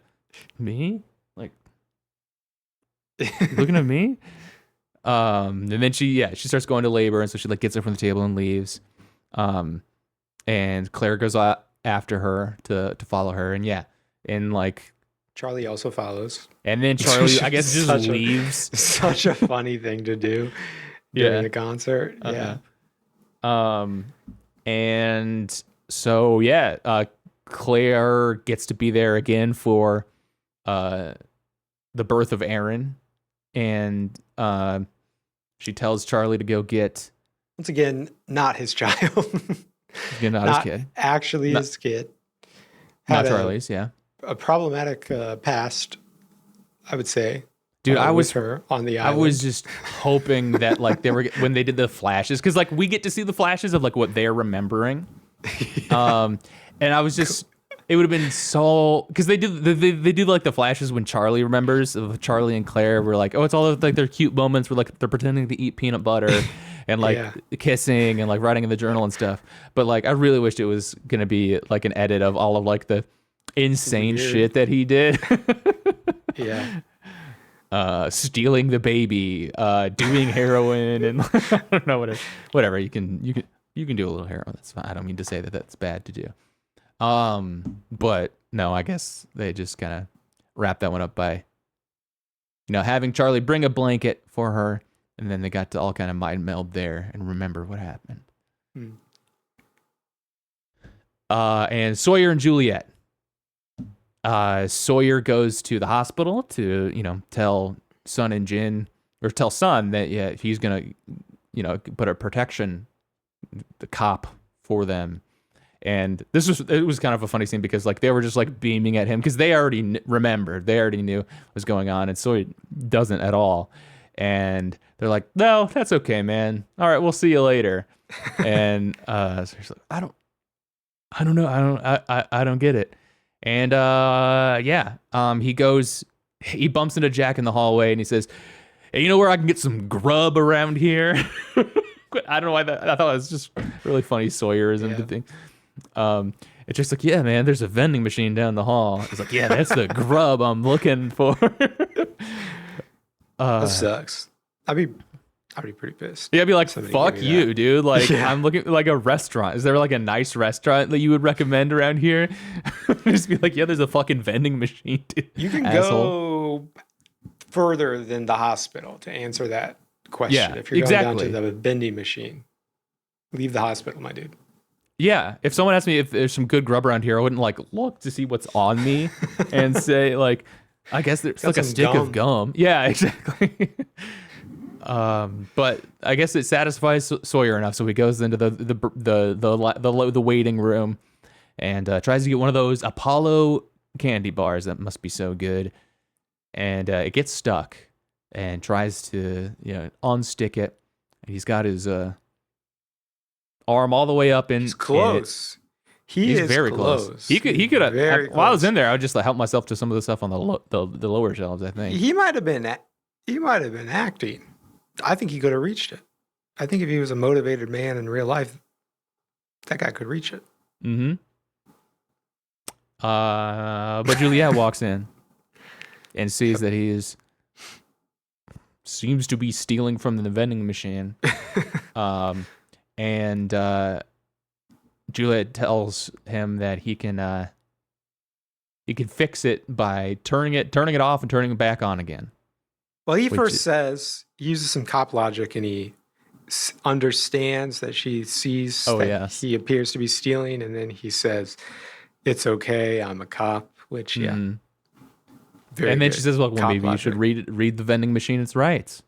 Speaker 1: me, like looking at me. And then she starts going to labor, and so she like gets up from the table and leaves. And Claire goes out after her to follow her, and and like,
Speaker 2: Charlie also follows.
Speaker 1: and then Charlie, I guess, just
Speaker 2: Such a-
Speaker 1: leaves.
Speaker 2: Such a funny thing to do during the concert. Yeah.
Speaker 1: And so Claire gets to be there again for the birth of Aaron, and she tells Charlie to go get
Speaker 2: Once again, not his child.
Speaker 1: not his kid,
Speaker 2: Actually his kid.
Speaker 1: not
Speaker 2: Had
Speaker 1: Charlie's.
Speaker 2: a problematic past, I would say.
Speaker 1: Dude, I
Speaker 2: with
Speaker 1: was
Speaker 2: her on the
Speaker 1: I
Speaker 2: island.
Speaker 1: was just hoping that like they were when they did the flashes, because like we get to see the flashes of like what they're remembering. And I was just, it would have been so, because they do like the flashes when Charlie remembers of Charlie and Claire were like, oh, it's all like their cute moments where like they're pretending to eat peanut butter and like kissing and like writing in the journal and stuff. But like I really wished it was gonna be like an edit of all of like the insane
Speaker 2: Weird.
Speaker 1: shit that he did.
Speaker 2: Yeah.
Speaker 1: Stealing the baby, doing heroin, and I don't know, whatever. You can do a little heroin. That's fine. I don't mean to say that that's bad to do. But no, I guess they just kind of wrap that one up by, having Charlie bring a blanket for her, and then they got to all kind of mind meld there and remember what happened. And Sawyer and Juliet. Sawyer goes to the hospital to, tell Sun and Jin, or tell Sun that he's gonna, put a protection, the cop for them. And it was kind of a funny scene because like they were just like beaming at him because they already remembered, they already knew what was going on, and Sawyer doesn't at all. And they're like, no, that's okay, man. All right, we'll see you later. And Sawyer's like, I don't know, I don't get it. And he bumps into Jack in the hallway and he says, hey, you know where I can get some grub around here? I don't know why I thought it was just really funny Sawyerism to think. It's just like, yeah, man, there's a vending machine down the hall. It's like, yeah, that's the grub I'm looking for.
Speaker 2: That sucks. I'd be pretty pissed.
Speaker 1: Yeah, I'd be like,
Speaker 2: Somebody
Speaker 1: fuck
Speaker 2: give me
Speaker 1: you,
Speaker 2: that.
Speaker 1: dude. Like, I'm looking like a restaurant. Is there like a nice restaurant that you would recommend around here? Just be like, yeah, there's a fucking vending machine, dude.
Speaker 2: You can
Speaker 1: Asshole.
Speaker 2: go further than the hospital to answer that question.
Speaker 1: Yeah,
Speaker 2: If you're going
Speaker 1: exactly.
Speaker 2: down to the vending machine, leave the hospital, my dude.
Speaker 1: Yeah, if someone asked me if there's some good grub around here, I wouldn't like look to see what's on me and say like, I guess there's
Speaker 2: Got
Speaker 1: like a
Speaker 2: some
Speaker 1: stick
Speaker 2: gum.
Speaker 1: of gum. Yeah, exactly. But I guess it satisfies Sawyer enough, so he goes into the waiting room and tries to get one of those Apollo candy bars that must be so good, and it gets stuck and tries to unstick it. He's got his arm all the way up in.
Speaker 2: He's close.
Speaker 1: He's
Speaker 2: is
Speaker 1: very close. He could have.
Speaker 2: Very
Speaker 1: While I was
Speaker 2: close.
Speaker 1: in there, I would just help myself to some of the stuff on the lower shelves, I think.
Speaker 2: He might have been acting. I think he could have reached it. I think if he was a motivated man in real life, that guy could reach it.
Speaker 1: Mm-hmm. But Juliet walks in and sees that seems to be stealing from the vending machine. And Juliet tells him that he can fix it by turning it off and turning it back on again.
Speaker 2: Well, he
Speaker 1: Which
Speaker 2: first uses some cop logic, and he understands that she sees
Speaker 1: Oh,
Speaker 2: that
Speaker 1: yes.
Speaker 2: he appears to be stealing, and then he says, "It's okay, I'm a cop." Which, yeah,
Speaker 1: Mhm.
Speaker 2: very
Speaker 1: And then
Speaker 2: good
Speaker 1: she says, "Well,
Speaker 2: cop
Speaker 1: maybe you should read the vending machine its rights."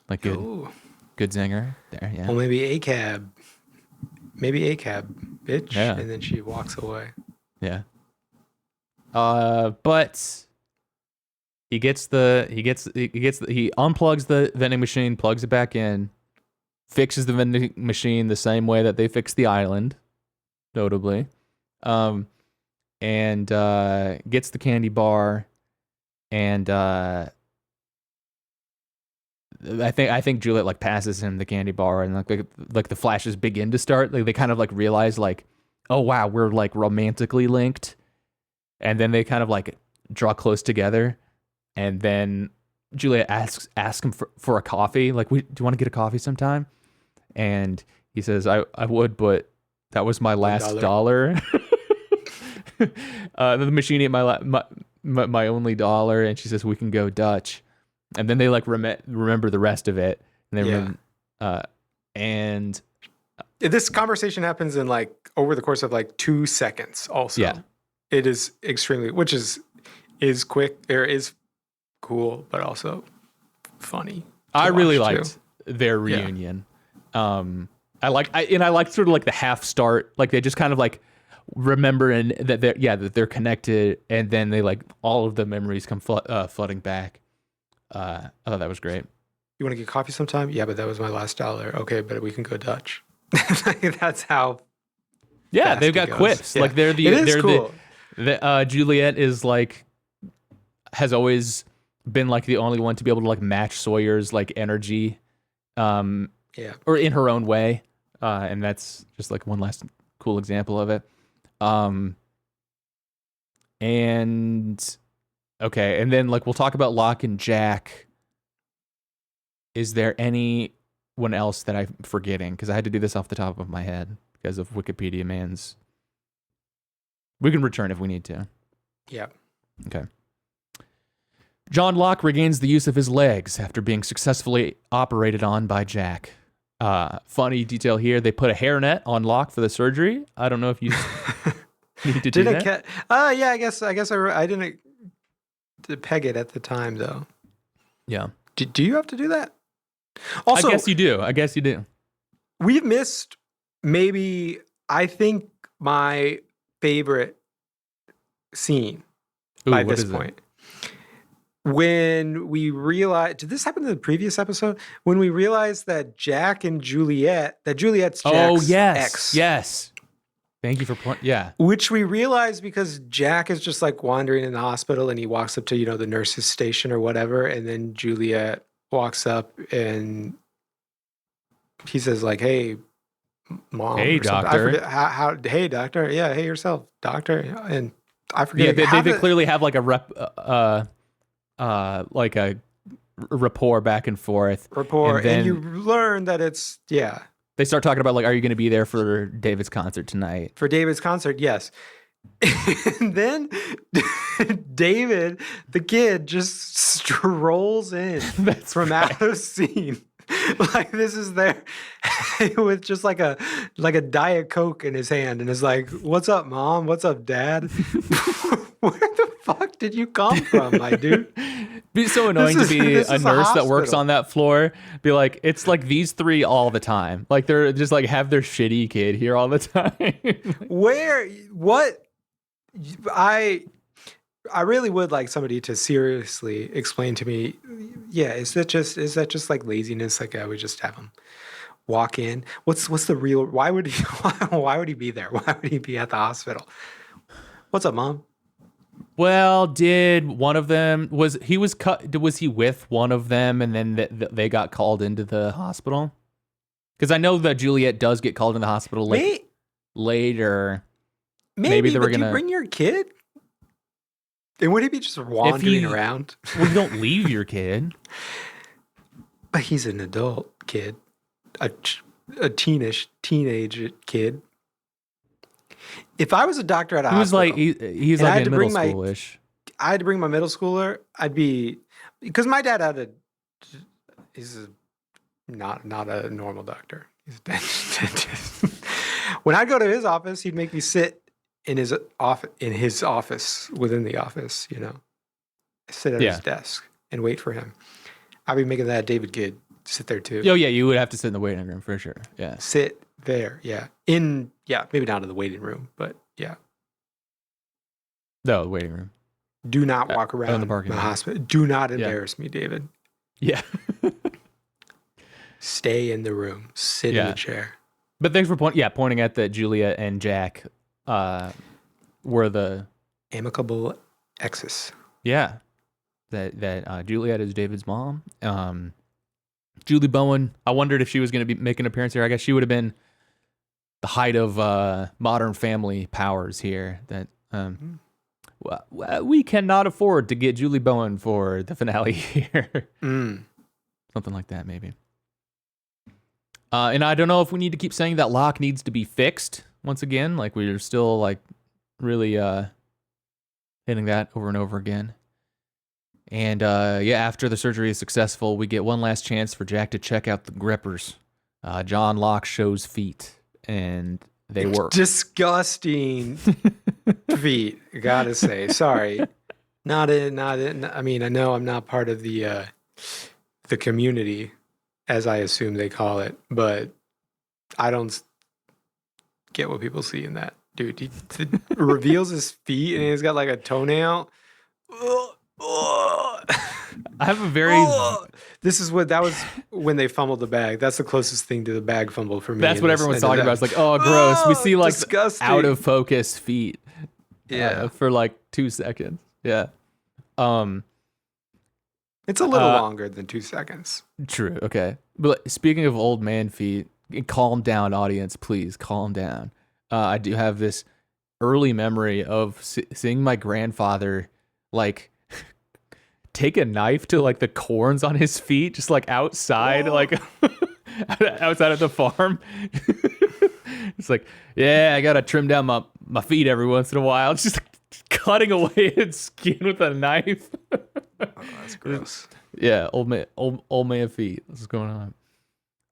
Speaker 1: Like
Speaker 2: Ooh.
Speaker 1: good zinger there, yeah.
Speaker 2: Well, maybe a cab, bitch.
Speaker 1: Yeah.
Speaker 2: And then she walks away.
Speaker 1: Yeah. But he unplugs the vending machine, plugs it back in, fixes the vending machine the same way that they fixed the island, notably, and gets the candy bar, and I think Juliet like passes him the candy bar, and like the flashes begin to start. Like they kind of like realize like, oh wow, we're like romantically linked, and then they kind of like draw close together, and then Juliet asks him for a coffee. Like, do you want to get a coffee sometime? And he says, I would, but that was my last dollar. The machine ate my only dollar, and she says we can go Dutch. And then they like remember the rest of it, and they remember, and
Speaker 2: this conversation happens in like over the course of like 2 seconds. Also,
Speaker 1: yeah,
Speaker 2: it is extremely, which is quick or is cool, but also funny.
Speaker 1: I really liked their reunion. I liked sort of like the half start, like they just kind of like remember and that they're connected, and then they like all of the memories come flooding back. I thought that was great.
Speaker 2: You want to get coffee sometime? Yeah, but that was my last dollar. Okay, but we can go Dutch. That's how.
Speaker 1: Yeah, they've got quips. Yeah. Like they're cool. Juliet is like has always been like the only one to be able to like match Sawyer's like energy, or in her own way, and that's just like one last cool example of it. And. Okay, and then like we'll talk about Locke and Jack. Is there anyone else that I'm forgetting? Because I had to do this off the top of my head because of Wikipedia Man's. We can return if we need to.
Speaker 2: Yeah.
Speaker 1: Okay. John Locke regains the use of his legs after being successfully operated on by Jack. Funny detail here: they put a hairnet on Locke for the surgery. I don't know if you need to do that.
Speaker 2: Yeah, I guess I didn't. To peg it at the time, though.
Speaker 1: Yeah.
Speaker 2: Do you have to do that? Also,
Speaker 1: I guess you do.
Speaker 2: We've missed maybe, I think, my favorite scene by this point. When we realized, did this happen in the previous episode? When we realized that Jack and Juliet's Jack's ex.
Speaker 1: Yes. Thank you for yeah.
Speaker 2: Which we realize because Jack is just like wandering in the hospital, and he walks up to, the nurse's station or whatever, and then Juliet walks up and he says like, "Hey, mom."
Speaker 1: Hey, doctor.
Speaker 2: I forget hey, doctor. Yeah, hey yourself, doctor. And I forget.
Speaker 1: Yeah, they clearly have like a like a rapport back and forth.
Speaker 2: And you learn that it's
Speaker 1: They start talking about like, are you going to be there for David's concert tonight?
Speaker 2: For David's concert, yes. And then David, the kid, just strolls in out of scene. Like this is there with just like a Diet Coke in his hand, and is like, "What's up, Mom? What's up, Dad? Where the fuck did you come from, my dude?"
Speaker 1: It'd be so annoying to be a nurse that works on that floor. Be like, it's like these three all the time. Like they're just like have their shitty kid here all the time.
Speaker 2: I really would like somebody to seriously explain to me. Yeah, is that just like laziness? Like I would just have him walk in. What's the real? Why would he be there? Why would he be at the hospital? What's up, Mom?
Speaker 1: Well, did one of them was he with one of them, and then they got called into the hospital? Because I know that Juliet does get called in the hospital later.
Speaker 2: Maybe they were gonna. Do you bring your kid? And would he be just wandering around?
Speaker 1: Well, you don't leave your kid.
Speaker 2: But he's an adult kid, a teenage kid. If I was a doctor at a hospital,
Speaker 1: he's like in middle schoolish.
Speaker 2: I had to bring my middle schooler. Because my dad he's not a normal doctor. He's a dentist. When I'd go to his office, he'd make me sit in his office within the office, sit at his desk and wait for him. I'd be making that David kid sit there too.
Speaker 1: Oh yeah, you would have to sit in the waiting room for sure. Yeah,
Speaker 2: sit there. Yeah, maybe not in the waiting room, but yeah.
Speaker 1: No, the waiting room.
Speaker 2: Do not walk
Speaker 1: in
Speaker 2: around
Speaker 1: the
Speaker 2: the,
Speaker 1: parking lot.
Speaker 2: hospital. Do not embarrass me, David.
Speaker 1: Yeah.
Speaker 2: Stay in the room. Sit in
Speaker 1: Yeah.
Speaker 2: the chair.
Speaker 1: But thanks for pointing out that Julia and Jack were the
Speaker 2: Amicable exes.
Speaker 1: that Juliet is David's mom. Julie Bowen, I wondered if she was going to be making an appearance here. I guess she would have been the height of Modern Family powers here. That we cannot afford to get Julie Bowen for the finale here. Something like that, maybe. And I don't know if we need to keep saying that Locke needs to be fixed once again. Like, we're still, like, really hitting that over and over again. And, after the surgery is successful, we get one last chance for Jack to check out the grippers. John Locke shows feet, and they work.
Speaker 2: Disgusting feet, gotta say. Sorry. Not in. I mean, I know I'm not part of the community, as I assume they call it, but I don't get what people see in that. Dude, he reveals his feet and he's got like a toenail.
Speaker 1: I have a very...
Speaker 2: That was when they fumbled the bag. That's the closest thing to the bag fumble for me.
Speaker 1: That's what everyone's talking about. It's like, oh, gross. We see like
Speaker 2: disgusting.
Speaker 1: out of focus feet.
Speaker 2: Yeah.
Speaker 1: For like 2 seconds. Yeah.
Speaker 2: It's a little longer than 2 seconds.
Speaker 1: True. Okay. But speaking of old man feet, calm down, audience, please calm down. I do have this early memory of seeing my grandfather like take a knife to like the corns on his feet, just like outside, like outside of the farm. It's like, yeah, I gotta trim down my feet every once in a while. It's just cutting away its skin with a knife.
Speaker 2: Oh, that's gross.
Speaker 1: Yeah, old man feet. What's going on?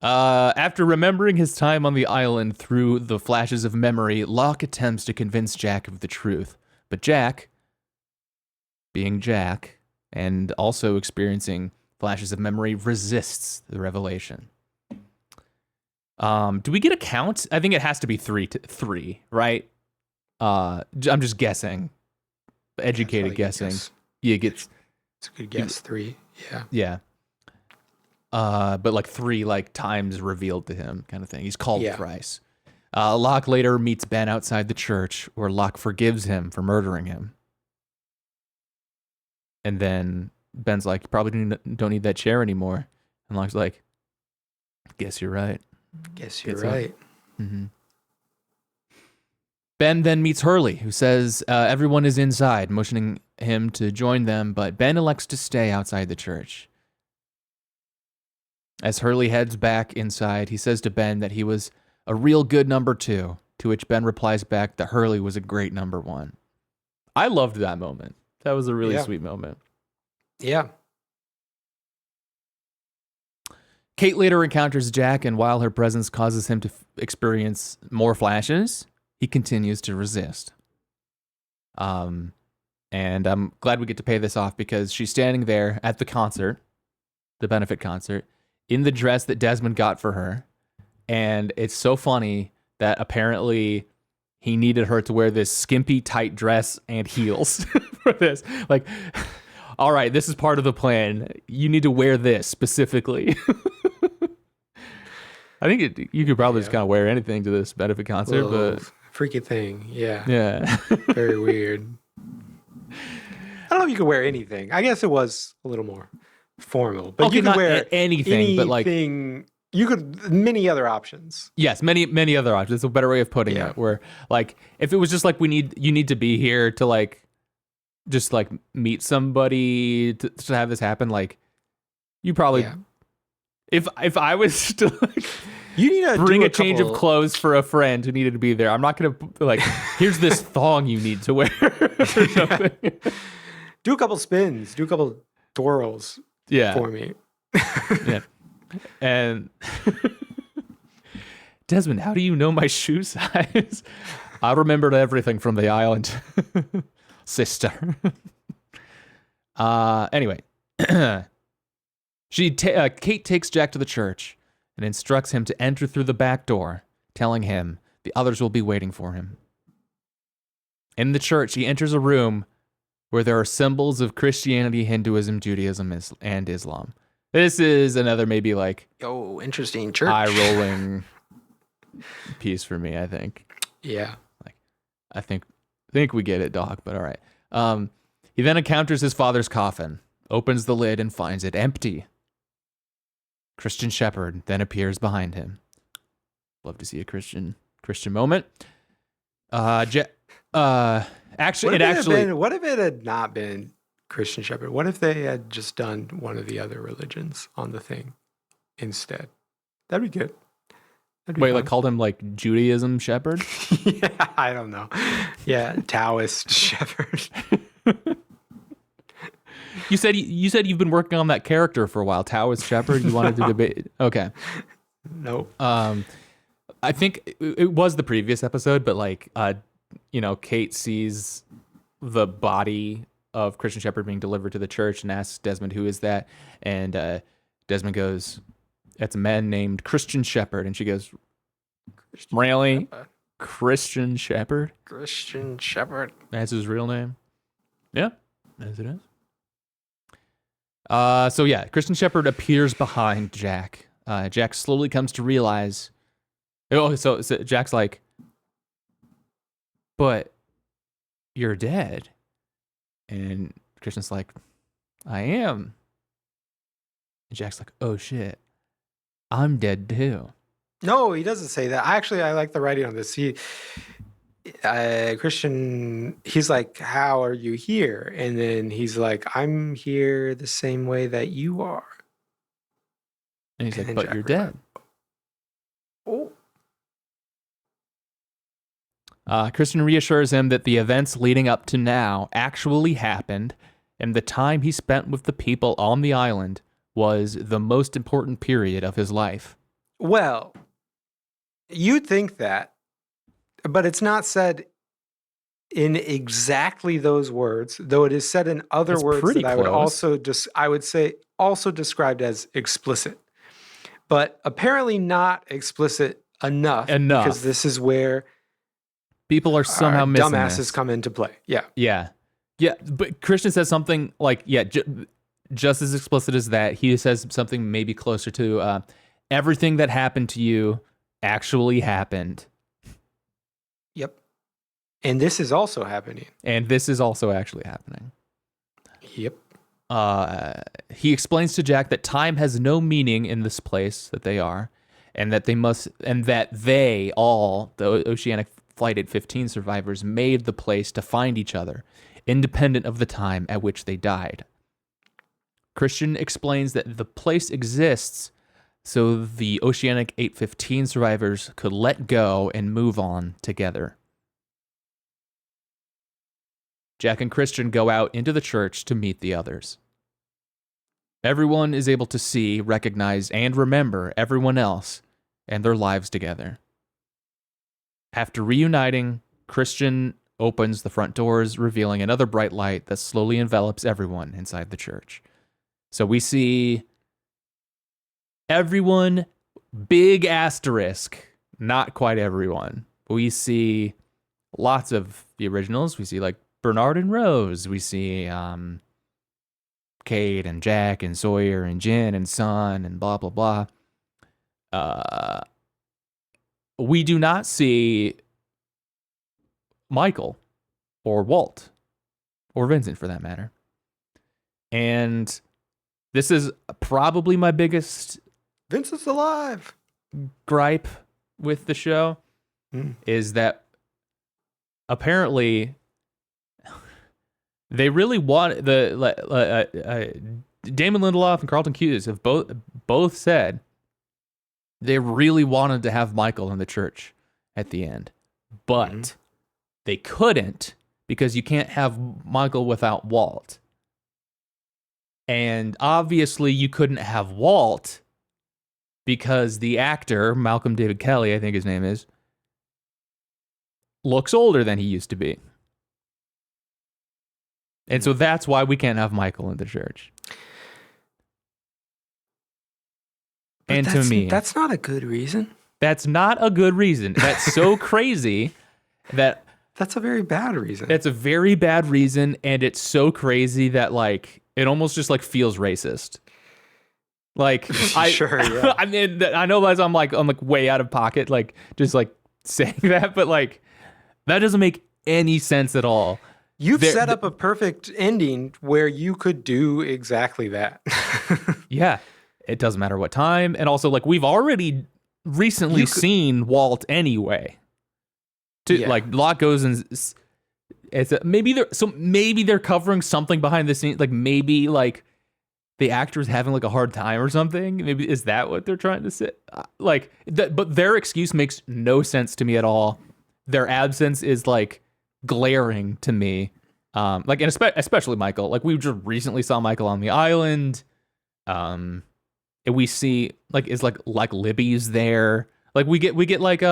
Speaker 1: After remembering his time on the island through the flashes of memory, Locke attempts to convince Jack of the truth. But Jack, being Jack, and also experiencing flashes of memory, resists the revelation. Do we get a count? I think it has to be three, right? I'm just guessing. Educated guessing. Yeah, it's
Speaker 2: a good guess. 3. Yeah.
Speaker 1: Yeah. But like 3 like times revealed to him kind of thing. He's called thrice. Locke later meets Ben outside the church where Locke forgives him for murdering him. And then Ben's like, you probably don't need that chair anymore. And Locke's like, guess you're right.
Speaker 2: Guess you're right.
Speaker 1: Mm-hmm. Ben then meets Hurley, who says everyone is inside, motioning him to join them, but Ben elects to stay outside the church. As Hurley heads back inside, he says to Ben that he was a real good number 2, to which Ben replies back that Hurley was a great number 1. I loved that moment. That was a really sweet moment.
Speaker 2: Yeah.
Speaker 1: Kate later encounters Jack, and while her presence causes him to experience more flashes, he continues to resist. And I'm glad we get to pay this off because she's standing there at the concert, the benefit concert, in the dress that Desmond got for her. And it's so funny that apparently he needed her to wear this skimpy, tight dress and heels for this. Like, all right, this is part of the plan. You need to wear this specifically. I think you could probably just kind of wear anything to this benefit concert, but
Speaker 2: freaky thing. Yeah.
Speaker 1: Yeah.
Speaker 2: Very weird. I don't know if you could wear anything. I guess it was a little more formal, but you could wear
Speaker 1: anything, but like
Speaker 2: you could many other options.
Speaker 1: Yes, many other options. It's a better way of putting it. Where like if it was just like you need to be here to like just like meet somebody to have this happen, like you probably if I was to like
Speaker 2: you need to
Speaker 1: bring a change of clothes for a friend who needed to be there. I'm not gonna like here's this thong you need to wear or something.
Speaker 2: Do a couple spins, do a couple twirls for me.
Speaker 1: Yeah. And Desmond, how do you know my shoe size? I remembered everything from the island, sister. Anyway, Kate takes Jack to the church and instructs him to enter through the back door, telling him the others will be waiting for him. In the church, he enters a room where there are symbols of Christianity, Hinduism, Judaism, and Islam. This is another maybe like
Speaker 2: Oh, interesting. Church.
Speaker 1: eye-rolling piece for me, I think.
Speaker 2: Yeah.
Speaker 1: I think we get it, dog, but all right. He then encounters his father's coffin, opens the lid, and finds it empty. Christian Shepherd then appears behind him. Love to see a Christian moment. Actually,
Speaker 2: What if it had not been Christian Shepherd? What if they had just done one of the other religions on the thing instead? That'd be good.
Speaker 1: Wait, like called him like Judaism Shepherd?
Speaker 2: Yeah, I don't know. Yeah, Taoist Shepherd.
Speaker 1: You said you've been working on that character for a while, Taoist Shepherd. You wanted to debate? Okay.
Speaker 2: Nope.
Speaker 1: I think it was the previous episode, but like, Kate sees the body of Christian Shepherd being delivered to the church and asks Desmond, "Who is that?" And Desmond goes, "It's a man named Christian Shepherd." And she goes, "Really? Christian Shepherd?
Speaker 2: Christian Shepherd.
Speaker 1: That's his real name?" Yeah, as it is. So yeah, Christian Shepherd appears behind Jack. Jack slowly comes to realize. Oh, so Jack's like, "But you're dead," and Christian's like, "I am." And Jack's like, "Oh shit, I'm dead too."
Speaker 2: No, he doesn't say that. I like the writing on this. Christian, he's like, "How are you here?" And then he's like, "I'm here the same way that you are."
Speaker 1: And he's like,
Speaker 2: And
Speaker 1: "But
Speaker 2: Jack
Speaker 1: you're
Speaker 2: replied,
Speaker 1: dead."
Speaker 2: "Oh,
Speaker 1: Christian reassures him that the events leading up to now actually happened, and the time he spent with the people on the island was the most important period of his life.
Speaker 2: well, you'd think that, but it's not said in exactly those words, though it is said in other
Speaker 1: It's
Speaker 2: words
Speaker 1: pretty
Speaker 2: that I would
Speaker 1: close.
Speaker 2: I would say also described as explicit, but apparently not explicit enough. Because this is where
Speaker 1: People are somehow missing
Speaker 2: dumbasses
Speaker 1: this.
Speaker 2: come into play. Yeah.
Speaker 1: Yeah. But Christian says something like, just as explicit as that. He says something maybe closer to everything that happened to you actually happened.
Speaker 2: Yep. And this is also happening.
Speaker 1: And this is also actually happening.
Speaker 2: Yep.
Speaker 1: He explains to Jack that time has no meaning in this place that they are, and that they all, the Oceanic Flight 815 survivors, made the place to find each other, independent of the time at which they died. Christian explains that the place exists so the Oceanic 815 survivors could let go and move on together. Jack and Christian go out into the church to meet the others. Everyone is able to see, recognize, and remember everyone else and their lives together. After reuniting, Christian opens the front doors, revealing another bright light that slowly envelops everyone inside the church. So we see everyone, big asterisk, not quite everyone. We see lots of the originals. We see like Bernard and Rose. We see Kate and Jack and Sawyer and Jen and Son and blah, blah, blah. We do not see Michael or Walt or Vincent for that matter. And this is probably my biggest
Speaker 2: Vincent's alive.
Speaker 1: gripe with the show is that apparently they really want Damon Lindelof and Carlton Cuse have both said they really wanted to have Michael in the church at the end, but they couldn't because you can't have Michael without Walt. And obviously you couldn't have Walt because the actor, Malcolm David Kelly, I think his name is, looks older than he used to be. And so that's why we can't have Michael in the church.
Speaker 2: But
Speaker 1: and to me,
Speaker 2: that's not a good reason.
Speaker 1: that's not a good reason. That's so crazy that
Speaker 2: That's a very bad reason.
Speaker 1: It's a very bad reason, and it's so crazy that like it almost just like feels racist. Like
Speaker 2: Sure, yeah.
Speaker 1: I mean, I know as I'm like way out of pocket, like just like saying that, but like that doesn't make any sense at all.
Speaker 2: You've set up a perfect ending where you could do exactly that.
Speaker 1: Yeah, it doesn't matter what time, and also like we've already recently seen Walt anyway. Like Locke goes and maybe they're covering something behind the scenes, like maybe like the actor's having like a hard time or something. Maybe is that what they're trying to say? Like but their excuse makes no sense to me at all. Their absence is like glaring to me. Like and especially Michael. Like we just recently saw Michael on the island. And we see like is like Libby's there. Like we get like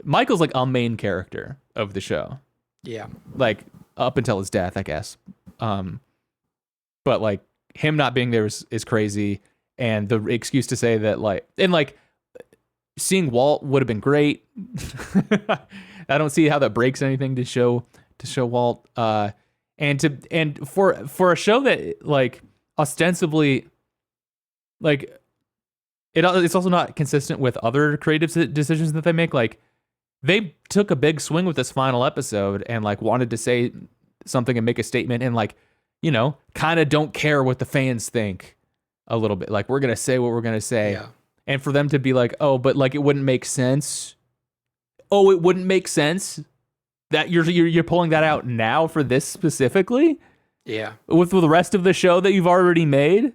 Speaker 1: Michael's like a main character of the show.
Speaker 2: Yeah.
Speaker 1: Like up until his death, I guess. But like him not being there is crazy. And the excuse to say that like, and like seeing Walt would have been great. I don't see how that breaks anything to show Walt. And for a show that like ostensibly like it's also not consistent with other creative decisions that they make. Like they took a big swing with this final episode and like wanted to say something and make a statement and like, you know, kind of don't care what the fans think a little bit. Like we're going to say what we're going to say.
Speaker 2: Yeah.
Speaker 1: And for them to be like, oh, but like it wouldn't make sense. Oh, it wouldn't make sense that you're pulling that out now for this specifically?
Speaker 2: Yeah.
Speaker 1: With the rest of the show that you've already made?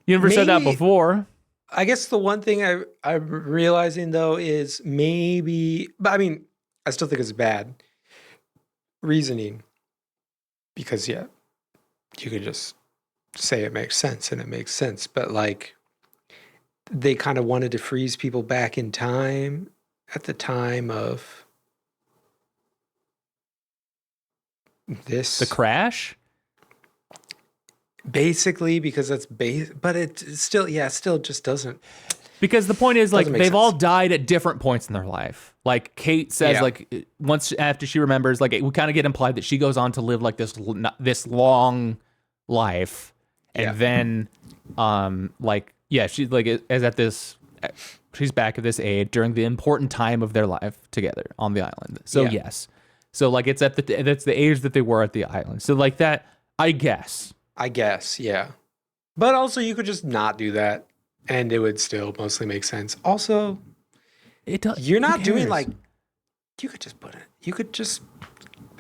Speaker 1: You never said that before.
Speaker 2: I guess the one thing I'm realizing though is maybe, but I mean, I still think it's bad reasoning because yeah, you could just say it makes sense and it makes sense, but like they kind of wanted to freeze people back in time at the time of
Speaker 1: the crash.
Speaker 2: Basically, because that's but it still, still just doesn't.
Speaker 1: Because the point is, like, they've
Speaker 2: sense.
Speaker 1: all died at different points in their life. Like Kate says, like once after she remembers, like we kind of get implied that she goes on to live like this long life, and then, like she's like is at this. She's back at this age during the important time of their life together on the island. So yes, so like it's that's the age that they were at the island. So like that, I guess,
Speaker 2: yeah. But also, you could just not do that, and it would still mostly make sense. Also, you're not doing like you could just put it. You could just,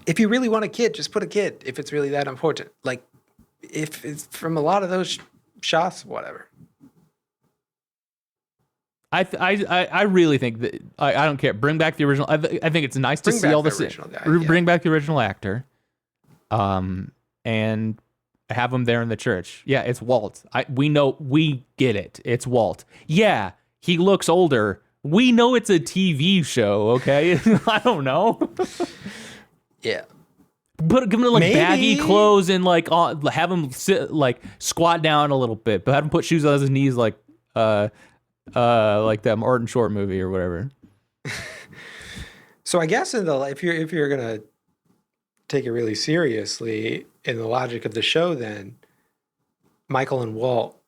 Speaker 2: if you really want a kid, just put a kid. If it's really that important, like if it's from a lot of those shots, whatever.
Speaker 1: I really think that I don't care. Bring back the original. I think it's nice to see all this. Bring back the original actor, and have him there in the church. Yeah, it's Walt. We get it. It's Walt. Yeah, he looks older. We know it's a TV show. Okay, I don't know.
Speaker 2: Yeah.
Speaker 1: Give him like baggy clothes and like have him sit like squat down a little bit, but have him put shoes on his knees like that Martin Short movie or whatever.
Speaker 2: So I guess if you're gonna take it really seriously in the logic of the show, then Michael and Walt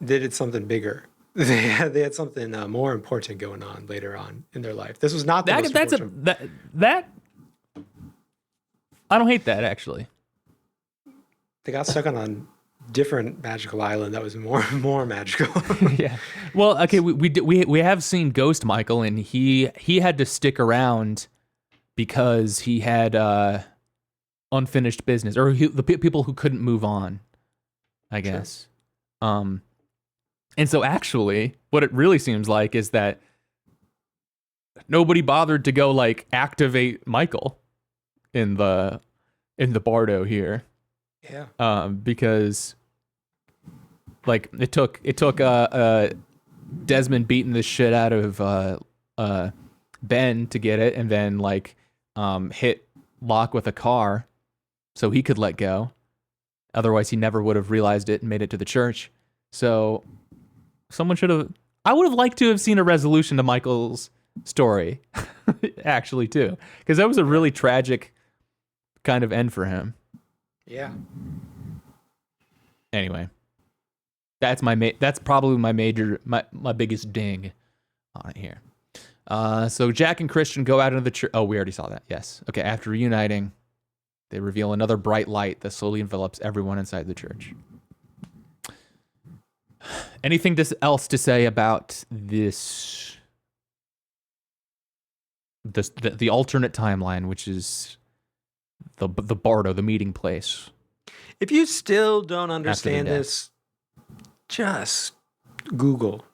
Speaker 2: did something bigger. They had something more important going on later on in their life. This was not the most important.
Speaker 1: That I don't hate that actually.
Speaker 2: They got stuck on a different magical island that was more magical.
Speaker 1: Yeah. Well, okay, we have seen Ghost Michael, and he had to stick around because he had unfinished business, or the people who couldn't move on, I guess. Sure. And so actually, what it really seems like is that nobody bothered to go like activate Michael in the Bardo here.
Speaker 2: Yeah.
Speaker 1: Because like it took Desmond beating the shit out of Ben to get it, and then like hit Locke with a car so he could let go. Otherwise, he never would have realized it and made it to the church. So I would have liked to have seen a resolution to Michael's story. actually, too, because that was a really tragic kind of end for him.
Speaker 2: Yeah.
Speaker 1: Anyway, that's probably my biggest ding on it here. So Jack and Christian go out into the church. Oh, we already saw that. Yes. Okay. After reuniting, they reveal another bright light that slowly envelops everyone inside the church. Anything else to say about this? The alternate timeline, which is the Bardo, the meeting place.
Speaker 2: If you still don't understand this, just Google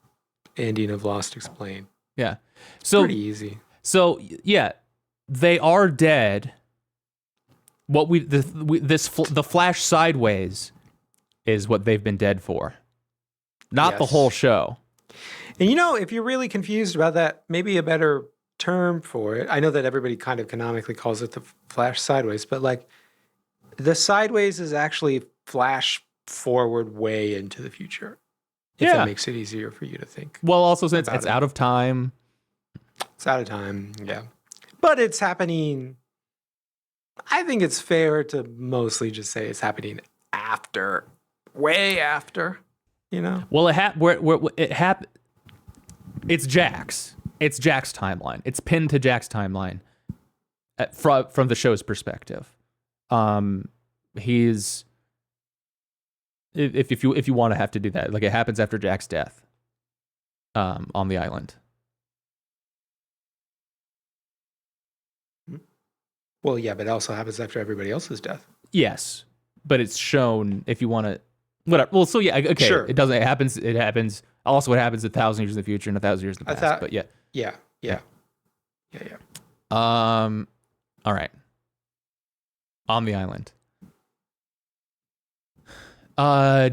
Speaker 2: ending of Lost Explained.
Speaker 1: Yeah. So
Speaker 2: pretty easy.
Speaker 1: So yeah, they are dead. The flash sideways is what they've been dead for. Not the whole show.
Speaker 2: And if you're really confused about that, maybe a better term for it. I know that everybody kind of canonically calls it the flash sideways, but like the sideways is actually flash forward way into the future. If that makes it easier for you to think.
Speaker 1: Well, also since it's out of time.
Speaker 2: It's out of time, yeah. But it's happening. I think it's fair to mostly just say it's happening after, way after,
Speaker 1: Well, it's Jack's. It's Jack's timeline. It's pinned to Jack's timeline from the show's perspective. He's if you want to have to do that, like it happens after Jack's death, on the island.
Speaker 2: Well, yeah, but it also happens after everybody else's death.
Speaker 1: Yes, but it's shown if you want to, whatever. Well, so yeah, okay. Sure. It doesn't. It happens. Also, it happens 1,000 years in the future and 1,000 years in the past. But yeah.
Speaker 2: Yeah.
Speaker 1: All right. On the island.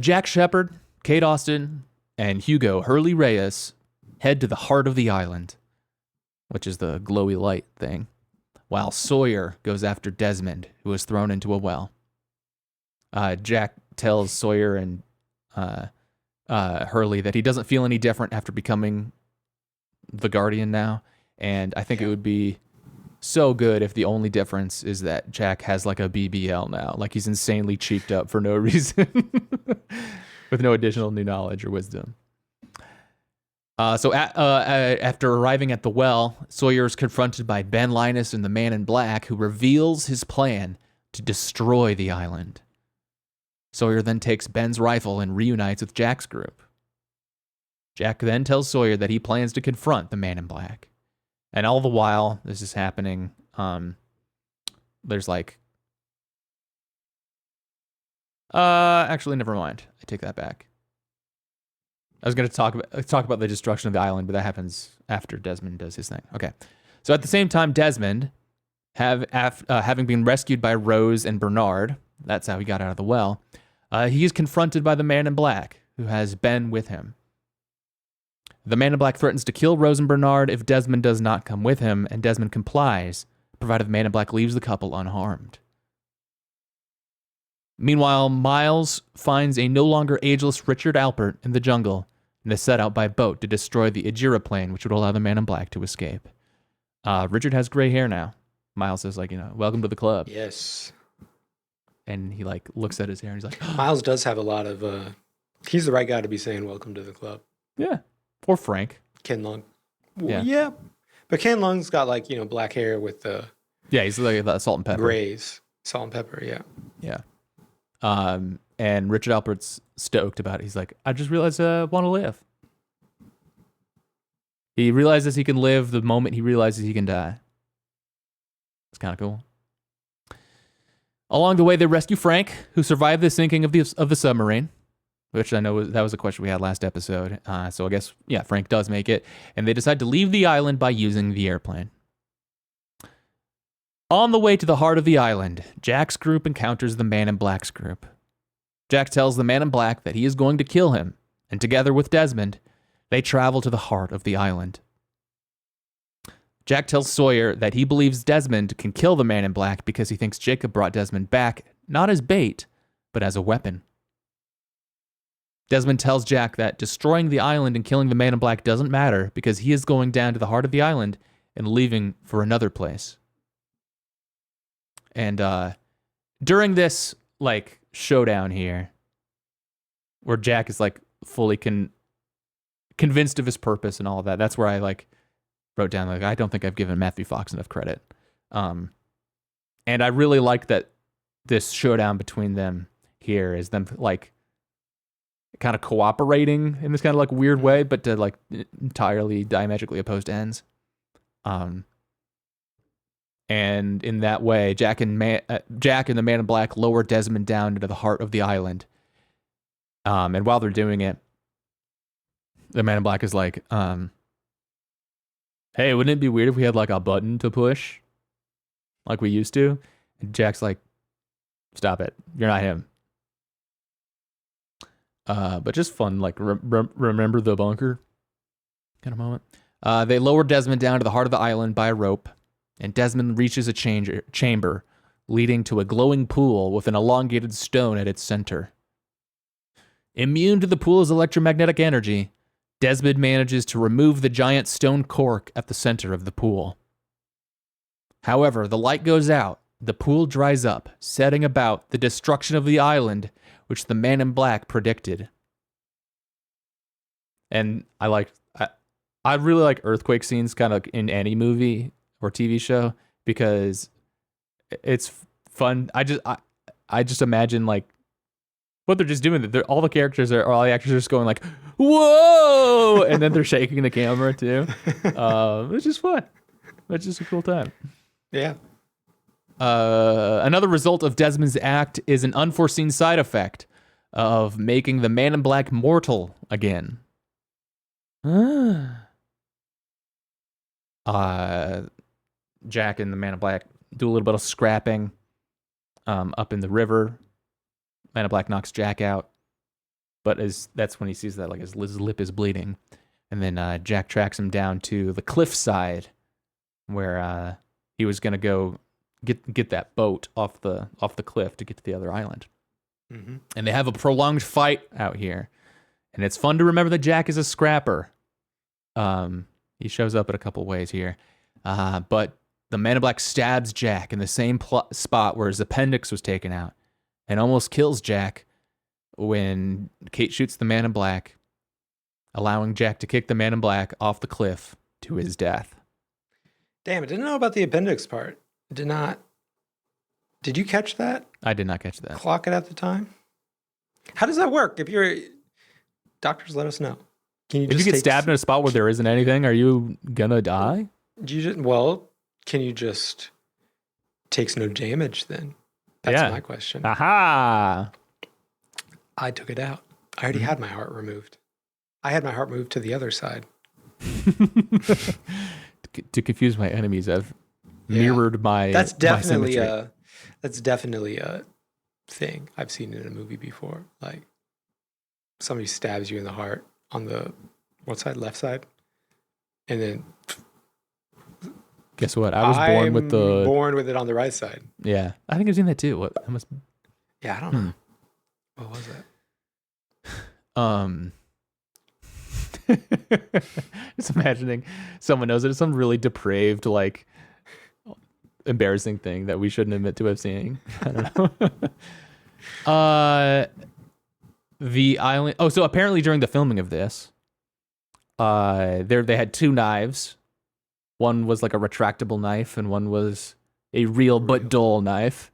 Speaker 1: Jack Shephard, Kate Austin, and Hugo Hurley Reyes head to the heart of the island, which is the glowy light thing, while Sawyer goes after Desmond, who was thrown into a well. Jack tells Sawyer and Hurley that he doesn't feel any different after becoming the Guardian now, and I think it would be so good if the only difference is that Jack has like a BBL now, like he's insanely cheeked up for no reason, with no additional new knowledge or wisdom. So after arriving at the well, Sawyer is confronted by Ben Linus and the Man in Black, who reveals his plan to destroy the island. Sawyer then takes Ben's rifle and reunites with Jack's group. Jack then tells Sawyer that he plans to confront the Man in Black. And all the while this is happening, there's like... actually, never mind. I take that back. I was going to talk about the destruction of the island, but that happens after Desmond does his thing. Okay. So at the same time, Desmond, having been rescued by Rose and Bernard, that's how he got out of the well, he is confronted by the Man in Black, who has Ben with him. The Man in Black threatens to kill Rose and Bernard if Desmond does not come with him, and Desmond complies, provided the Man in Black leaves the couple unharmed. Meanwhile, Miles finds a no longer ageless Richard Alpert in the jungle, and they set out by boat to destroy the Ajira plane, which would allow the Man in Black to escape. Richard has gray hair now. Miles says, welcome to the club.
Speaker 2: Yes.
Speaker 1: And he, looks at his hair, and he's like...
Speaker 2: Miles does have a lot of... he's the right guy to be saying welcome to the club.
Speaker 1: Yeah. Or Frank.
Speaker 2: Ken Long. Well, yeah. But Ken Long's got, black hair with the...
Speaker 1: Yeah, he's like the salt and pepper.
Speaker 2: Grays. Salt and pepper, yeah.
Speaker 1: Yeah. And Richard Alpert's stoked about it. He's like, I just realized I want to live. He realizes he can live the moment he realizes he can die. It's kind of cool. Along the way, they rescue Frank, who survived the sinking of the submarine, which I know that was a question we had last episode. So I guess, Frank does make it. And they decide to leave the island by using the airplane. On the way to the heart of the island, Jack's group encounters the Man in Black's group. Jack tells the Man in Black that he is going to kill him, and together with Desmond, they travel to the heart of the island. Jack tells Sawyer that he believes Desmond can kill the Man in Black because he thinks Jacob brought Desmond back, not as bait, but as a weapon. Desmond tells Jack that destroying the island and killing the Man in Black doesn't matter because he is going down to the heart of the island and leaving for another place. And during this like showdown here, where Jack is like fully convinced of his purpose and all of that, that's where I like wrote down like I don't think I've given Matthew Fox enough credit. And I really like that this showdown between them here is them like kind of cooperating in this kind of like weird way, but to like entirely diametrically opposed ends. And in that way, Jack and the Man in Black lower Desmond down into the heart of the island. And while they're doing it, the Man in Black is like, hey, wouldn't it be weird if we had like a button to push like we used to? And Jack's like, stop it. You're not him. But just fun, like remember the bunker kind of moment. They lower Desmond down to the heart of the island by a rope, and Desmond reaches a chamber leading to a glowing pool with an elongated stone at its center. Immune to the pool's electromagnetic energy, Desmond manages to remove the giant stone cork at the center of the pool. However, the light goes out, the pool dries up, setting about the destruction of the island, which the Man in Black predicted. And I really like earthquake scenes kind of in any movie or TV show because it's fun. I just imagine like what they're just doing. All the characters all the actors are just going like, whoa! And then they're shaking the camera too. It's just fun. It's just a cool time.
Speaker 2: Yeah.
Speaker 1: Another result of Desmond's act is an unforeseen side effect of making the Man in Black mortal again. Jack and the Man in Black do a little bit of scrapping up in the river. Man in Black knocks Jack out, but that's when he sees that like his lip is bleeding, and then Jack tracks him down to the cliffside where he was gonna go get that boat off the cliff to get to the other island. Mm-hmm. And they have a prolonged fight out here, and it's fun to remember that Jack is a scrapper. He shows up in a couple ways here, but the Man in Black stabs Jack in the same spot where his appendix was taken out, and almost kills Jack when Kate shoots the Man in Black, allowing Jack to kick the Man in Black off the cliff to his death.
Speaker 2: Damn, I didn't know about the appendix part. Did you catch that?
Speaker 1: I did not catch that.
Speaker 2: Clock it at the time? How does that work? If you're doctors, let us know. Can you
Speaker 1: if you get stabbed in a spot where there isn't anything, are you gonna die?
Speaker 2: Can you just takes no damage then? That's my question.
Speaker 1: Aha!
Speaker 2: I took it out. I already had my heart removed. I had my heart moved to the other side.
Speaker 1: To confuse my enemies, I've mirrored my.
Speaker 2: That's definitely a thing I've seen in a movie before. Like somebody stabs you in the heart on the what side? Left side, and then.
Speaker 1: Guess what? I was born with
Speaker 2: it on the right side.
Speaker 1: Yeah, I think I've seen that too. What? I must.
Speaker 2: Yeah, I don't know. What was that?
Speaker 1: Just imagining someone knows it. It's some really depraved, like, embarrassing thing that we shouldn't admit to have seen. I don't know. The island. Oh, so apparently during the filming of this, they had two knives. One was like a retractable knife, and one was a real but dull knife.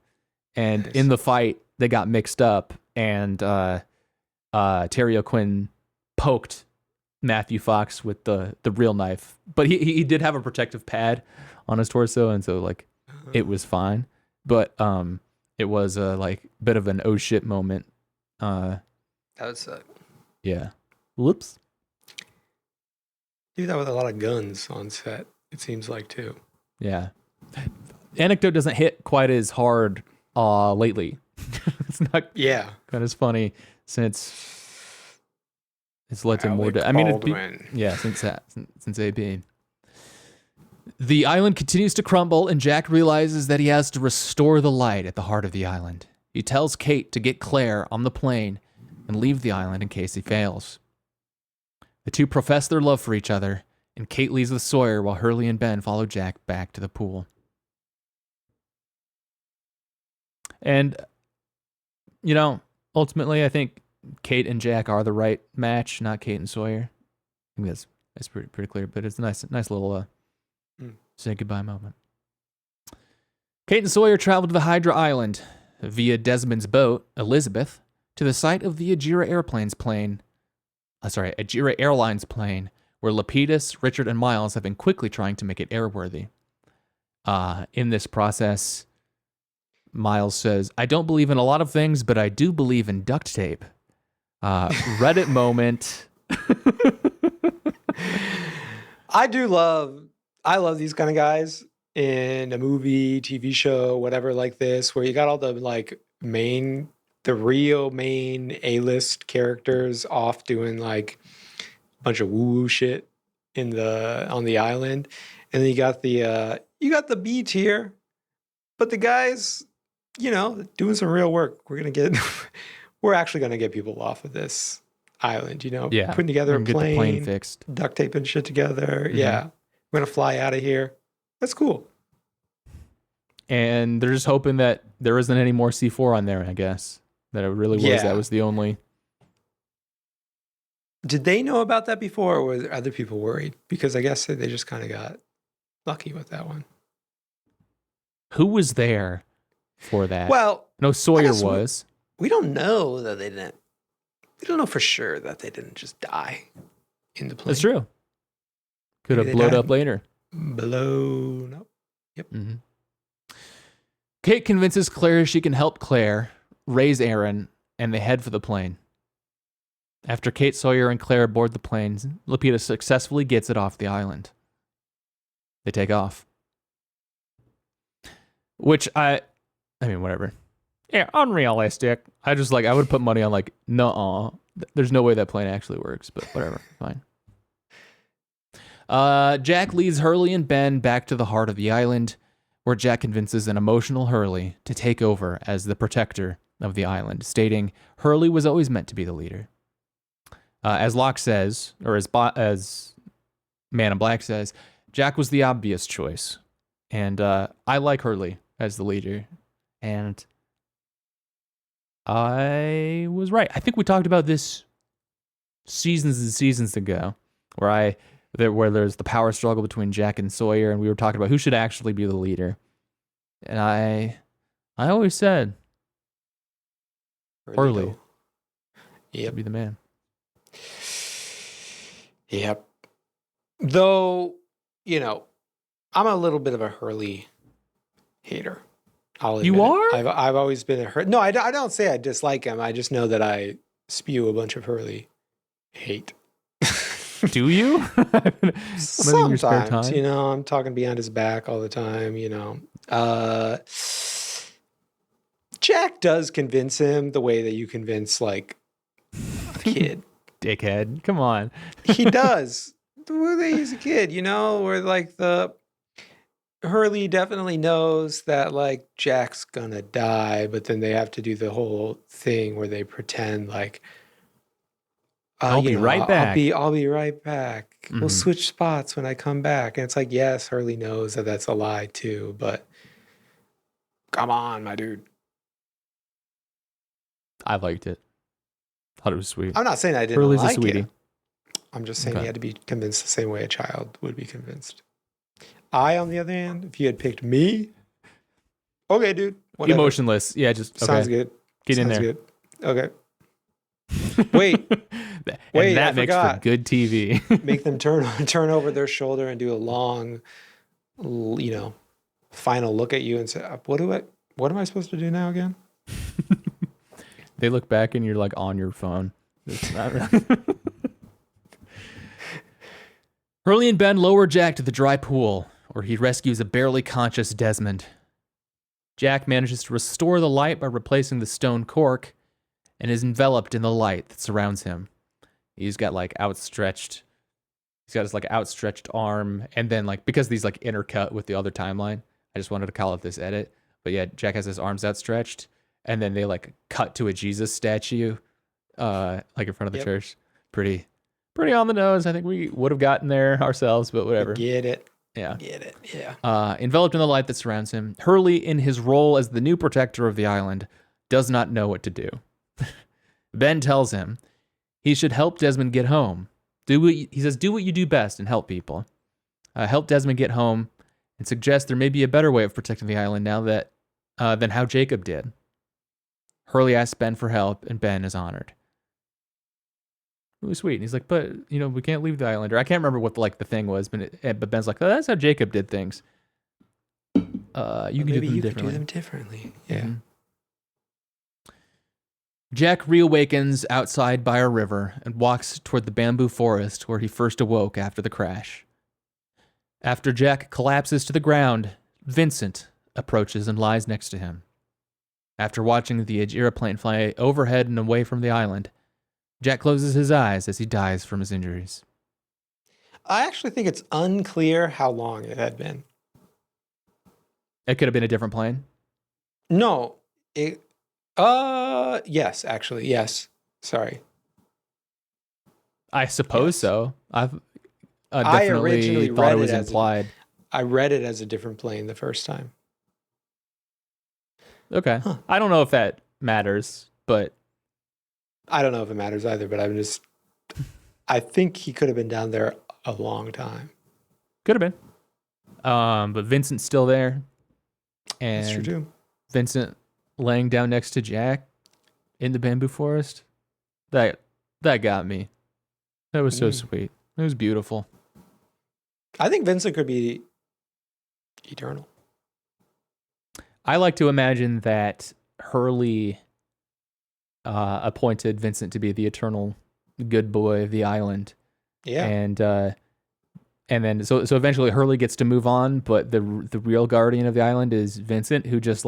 Speaker 1: And in the fight, they got mixed up, and Terry O'Quinn poked Matthew Fox with the real knife, but he did have a protective pad on his torso, and so like it was fine. But it was a like bit of an oh shit moment.
Speaker 2: That would suck.
Speaker 1: Yeah. Whoops.
Speaker 2: Do that with a lot of guns on set. It seems like too.
Speaker 1: Yeah. Anecdote doesn't hit quite as hard lately. It's not quite as funny since it's led to more. Since AB. The island continues to crumble, and Jack realizes that he has to restore the light at the heart of the island. He tells Kate to get Claire on the plane and leave the island in case he fails. The two profess their love for each other and Kate leaves with Sawyer while Hurley and Ben follow Jack back to the pool. And, ultimately, I think Kate and Jack are the right match, not Kate and Sawyer. I think that's pretty clear, but it's a nice little say goodbye moment. Kate and Sawyer travel to the Hydra Island via Desmond's boat, Elizabeth, to the site of the Ajira Airlines plane, where Lapidus, Richard, and Miles have been quickly trying to make it airworthy. In this process, Miles says, "I don't believe in a lot of things, but I do believe in duct tape." Reddit moment.
Speaker 2: I love these kind of guys in a movie, TV show, whatever like this, where you got all the like real main A-list characters off doing like a bunch of woo-woo shit on the island. And then you got the B tier, but the guys, doing some real work. We're actually gonna get people off of this island,
Speaker 1: Yeah,
Speaker 2: putting together a
Speaker 1: get the plane
Speaker 2: plane,
Speaker 1: fixed,
Speaker 2: duct tape and shit together. Yeah. We're gonna fly out of here. That's cool.
Speaker 1: and they're just hoping that there isn't any more C4 on there. I guess that it really was.
Speaker 2: Yeah.
Speaker 1: That was the only.
Speaker 2: Did they know about that before, or were other people worried? Because I guess they just kind of got lucky with that one.
Speaker 1: Who was there for that?
Speaker 2: Well,
Speaker 1: no, Sawyer
Speaker 2: guess
Speaker 1: was.
Speaker 2: we don't know that they didn't. We don't know for sure that they didn't just die in the plane.
Speaker 1: That's true. Could
Speaker 2: Maybe
Speaker 1: have
Speaker 2: they
Speaker 1: blown
Speaker 2: died
Speaker 1: up later.
Speaker 2: Blown up. Yep.
Speaker 1: Mm-hmm. Kate convinces Claire she can help Claire raise Aaron, and they head for the plane. After Kate, Sawyer, and Claire board the plane, Lapidus successfully gets it off the island. They take off. Which I mean, whatever. Yeah, unrealistic. I would put money on nuh-uh. There's no way that plane actually works, but whatever, fine. Jack leads Hurley and Ben back to the heart of the island, where Jack convinces an emotional Hurley to take over as the protector of the island, stating Hurley was always meant to be the leader. As Locke says, or as Man in Black says, Jack was the obvious choice. And I like Hurley as the leader. And I was right. I think we talked about this seasons and seasons ago, where there's the power struggle between Jack and Sawyer, and we were talking about who should actually be the leader. And I always said Hurley should be the man.
Speaker 2: Yep. Though, I'm a little bit of a Hurley hater.
Speaker 1: You are?
Speaker 2: I've always been a Hurley. No, I don't say I dislike him. I just know that I spew a bunch of Hurley hate.
Speaker 1: Do you?
Speaker 2: Sometimes, I'm talking behind his back all the time, Jack does convince him the way that you convince, like, a kid.
Speaker 1: Dickhead. Come on.
Speaker 2: He does. The way that he's a kid, where, like, Hurley definitely knows that, like, Jack's gonna die, but then they have to do the whole thing where they pretend like,
Speaker 1: I'll be right back.
Speaker 2: I'll be right back.
Speaker 1: Mm-hmm.
Speaker 2: We'll switch spots when I come back. And it's like, yes, Hurley knows that that's a lie too, but come on, my dude.
Speaker 1: I liked it. Thought it was sweet.
Speaker 2: I'm not saying I didn't
Speaker 1: Hurley's
Speaker 2: like
Speaker 1: a sweetie.
Speaker 2: it. I'm just saying he had to be convinced the same way a child would be convinced. I, on the other hand, if you had picked me, okay, dude. Whatever.
Speaker 1: Emotionless. Yeah, just okay.
Speaker 2: Sounds good.
Speaker 1: Get in
Speaker 2: Sounds
Speaker 1: there.
Speaker 2: Good. Okay. Wait.
Speaker 1: And that makes for good TV.
Speaker 2: Make them turn over their shoulder and do a long, final look at you and say, "What am I supposed to do now again?"
Speaker 1: They look back and you're like on your phone. It's not Hurley and Ben lower Jack to the dry pool, where he rescues a barely conscious Desmond. Jack manages to restore the light by replacing the stone cork and is enveloped in the light that surrounds him. He's got outstretched arm, and then because these intercut with the other timeline, I just wanted to call it this edit. But yeah, Jack has his arms outstretched, and then they cut to a Jesus statue, in front of the church. Pretty pretty on the nose. I think we would have gotten there ourselves, but whatever.
Speaker 2: Get it.
Speaker 1: Yeah.
Speaker 2: Get it. Yeah.
Speaker 1: Enveloped in the light that surrounds him, Hurley, in his role as the new protector of the island, does not know what to do. Ben tells him he should help Desmond get home. He says, do what you do best and help people. Help Desmond get home and suggest there may be a better way of protecting the island now that than how Jacob did. Hurley asks Ben for help, and Ben is honored. It was sweet. And he's like, but, we can't leave the island. Or I can't remember what the thing was, but Ben's like, oh, that's how Jacob did things. You can do them
Speaker 2: differently. Yeah.
Speaker 1: Mm-hmm. Jack reawakens outside by a river and walks toward the bamboo forest where he first awoke after the crash. After Jack collapses to the ground, Vincent approaches and lies next to him. After watching the Ajira plane fly overhead and away from the island, Jack closes his eyes as he dies from his injuries.
Speaker 2: I actually think it's unclear how long it had been.
Speaker 1: It could have been a different plane.
Speaker 2: No, yes, actually, yes. Sorry.
Speaker 1: I suppose
Speaker 2: Yes.
Speaker 1: so. I've
Speaker 2: I
Speaker 1: definitely
Speaker 2: originally
Speaker 1: thought
Speaker 2: read
Speaker 1: it was
Speaker 2: it as
Speaker 1: implied.
Speaker 2: I read it as a different plane the first time.
Speaker 1: Okay.
Speaker 2: Huh.
Speaker 1: I don't know if that matters, but
Speaker 2: I don't know if it matters either, but I think he could have been down there a long time.
Speaker 1: could have been. But Vincent's still there. And
Speaker 2: That's true too.
Speaker 1: Vincent laying down next to Jack in the bamboo forest. That got me. That was so sweet. It was beautiful.
Speaker 2: I think Vincent could be eternal.
Speaker 1: I like to imagine that Hurley appointed Vincent to be the eternal good boy of the island.
Speaker 2: Yeah.
Speaker 1: And then so eventually Hurley gets to move on, but the real guardian of the island is Vincent, who just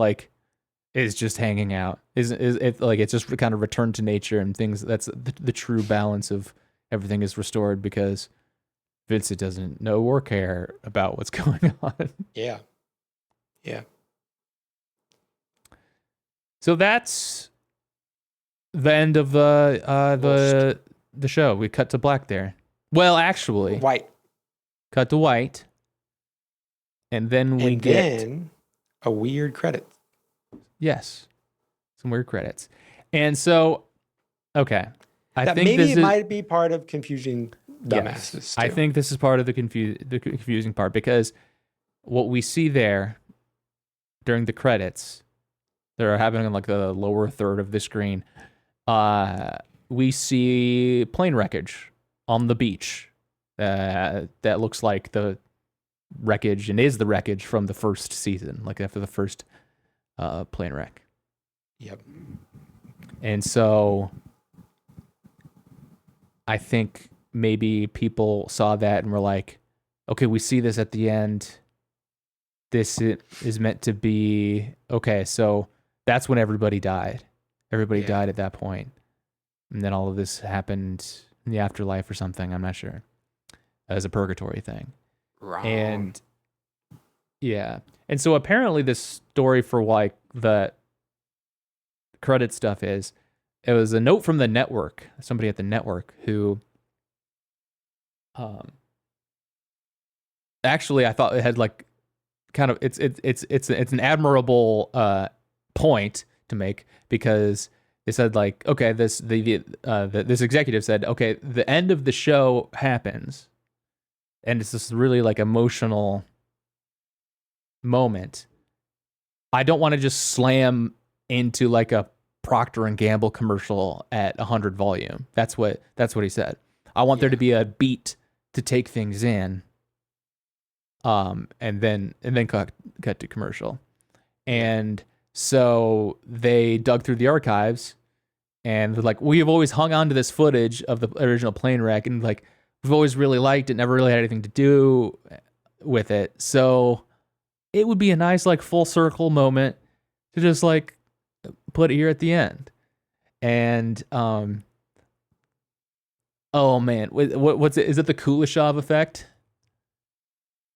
Speaker 1: is just hanging out. It's just kind of returned to nature and things. That's the true balance of everything is restored because Vincent doesn't know or care about what's going on.
Speaker 2: Yeah. Yeah.
Speaker 1: So that's the end of the show. We cut to black there. Well, actually,
Speaker 2: White.
Speaker 1: cut to white, and then we get
Speaker 2: a weird credit.
Speaker 1: yes, some weird credits. And so, okay, I
Speaker 2: That
Speaker 1: think
Speaker 2: maybe
Speaker 1: this
Speaker 2: it
Speaker 1: is,
Speaker 2: might be part of confusing dumbasses.
Speaker 1: yes,
Speaker 2: Too.
Speaker 1: I think this is part of the confusing part because what we see there during the credits that are happening in the lower third of the screen, we see plane wreckage on the beach. That looks like the wreckage and is the wreckage from the first season, like after the first plane wreck.
Speaker 2: Yep.
Speaker 1: And so I think maybe people saw that and were like, okay, we see this at the end. This is meant to be, okay, so that's when everybody died. Everybody died at that point. And then all of this happened in the afterlife or something. I'm not sure. As a purgatory thing.
Speaker 2: Wrong.
Speaker 1: And yeah. And so apparently this story for the credit stuff it was a note from the network, somebody at the network who actually I thought it had kind of it's an admirable point to make because they said okay, this executive said, okay, the end of the show happens and it's this really emotional moment. I don't want to just slam into a Procter and Gamble commercial at 100 volume. That's what he said. I want there to be a beat to take things in. And then cut to commercial. And so they dug through the archives and they're like, we have always hung on to this footage of the original plane wreck and we've always really liked it, never really had anything to do with it. So it would be a nice full circle moment to just put it here at the end. And oh man, what's it? Is it the Kuleshov effect?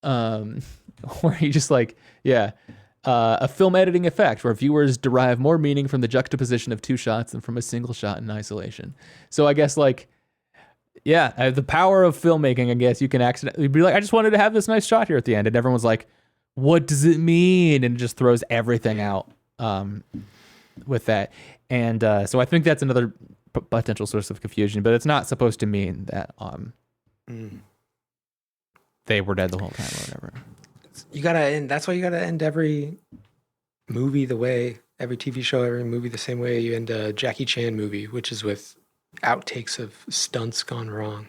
Speaker 1: Where you just a film editing effect where viewers derive more meaning from the juxtaposition of two shots than from a single shot in isolation. So I guess Yeah, the power of filmmaking, I guess. You can accidentally be like, I just wanted to have this nice shot here at the end. And everyone's like, what does it mean? And it just throws everything out with that. And so I think that's another potential source of confusion, but it's not supposed to mean that they were dead the whole time or whatever.
Speaker 2: You gotta end. That's why you gotta end every movie every TV show, every movie the same way you end a Jackie Chan movie, which is with outtakes of stunts gone wrong.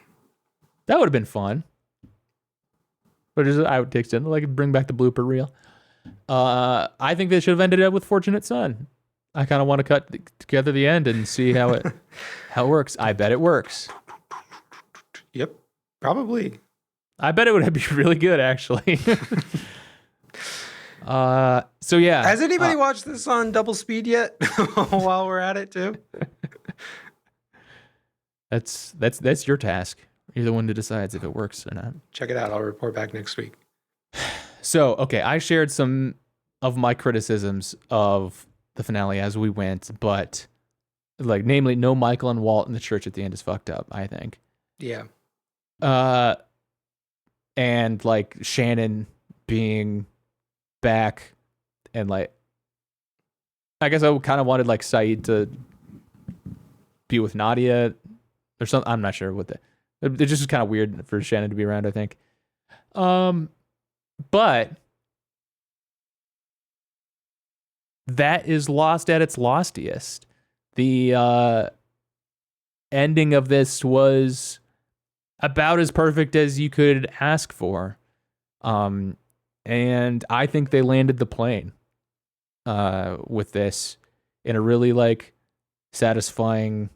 Speaker 1: That would have been fun. But just outtakes in, like bring back the blooper reel. I think they should have ended up with Fortunate Son. I kind of want to cut together the end and see how it works. I bet it works.
Speaker 2: Yep, probably.
Speaker 1: I bet it would be really good, actually. So yeah.
Speaker 2: Has anybody watched this on double speed yet? While we're at it too.
Speaker 1: That's your task. You're the one who decides if it works or not.
Speaker 2: Check it out. I'll report back next week.
Speaker 1: So, okay, I shared some of my criticisms of the finale as we went, but like namely no Michael and Walt in the church at the end is fucked up, I think.
Speaker 2: Yeah.
Speaker 1: And like Shannon being back and like I guess I kind of wanted like Saeed to be with Nadia or something. I'm not sure what it just is kind of weird for Shannon to be around, I think. But that is Lost at its lostiest. The ending of this was about as perfect as you could ask for. And I think they landed the plane with this in a really like satisfying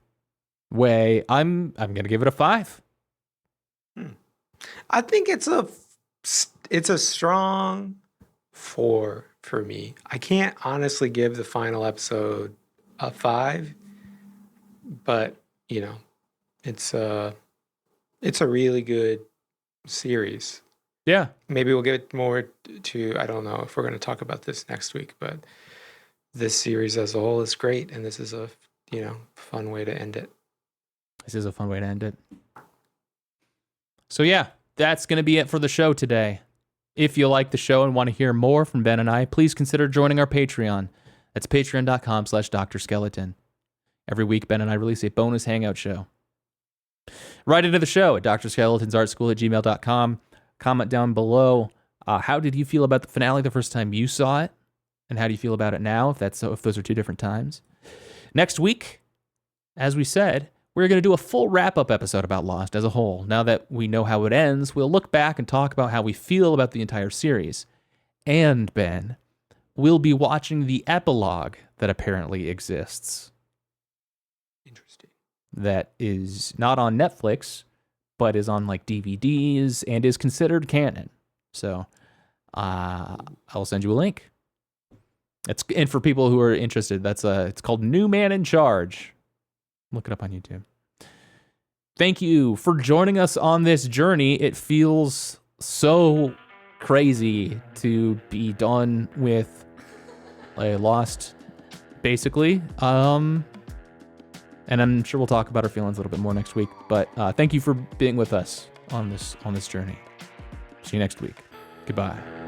Speaker 1: way. I'm gonna give it a 5.
Speaker 2: I think it's a strong 4 for me. I can't honestly give the final episode a 5, but you know, it's a really good series.
Speaker 1: Yeah.
Speaker 2: Maybe we'll get more to, I don't know if we're going to talk about this next week, but this series as a whole is great. And this is a, fun way to end it.
Speaker 1: This is a fun way to end it. So yeah, that's going to be it for the show today. If you like the show and want to hear more from Ben and I, please consider joining our Patreon. That's patreon.com/Dr. Skeleton. Every week, Ben and I release a bonus hangout show. Write into the show at drskeletonsartschool@gmail.com. Comment down below. How did you feel about the finale the first time you saw it? And how do you feel about it now, if those are two different times? Next week, as we said, we're going to do a full wrap-up episode about Lost as a whole. Now that we know how it ends, we'll look back and talk about how we feel about the entire series. And, Ben, we'll be watching the epilogue that apparently exists.
Speaker 2: Interesting.
Speaker 1: That is not on Netflix, but is on like DVDs and is considered canon. So I'll send you a link. And for people who are interested, it's called New Man in Charge. Look it up on YouTube. Thank you for joining us on this journey. It feels so crazy to be done with Lost, basically. And I'm sure we'll talk about our feelings a little bit more next week. But thank you for being with us on this journey. See you next week. Goodbye.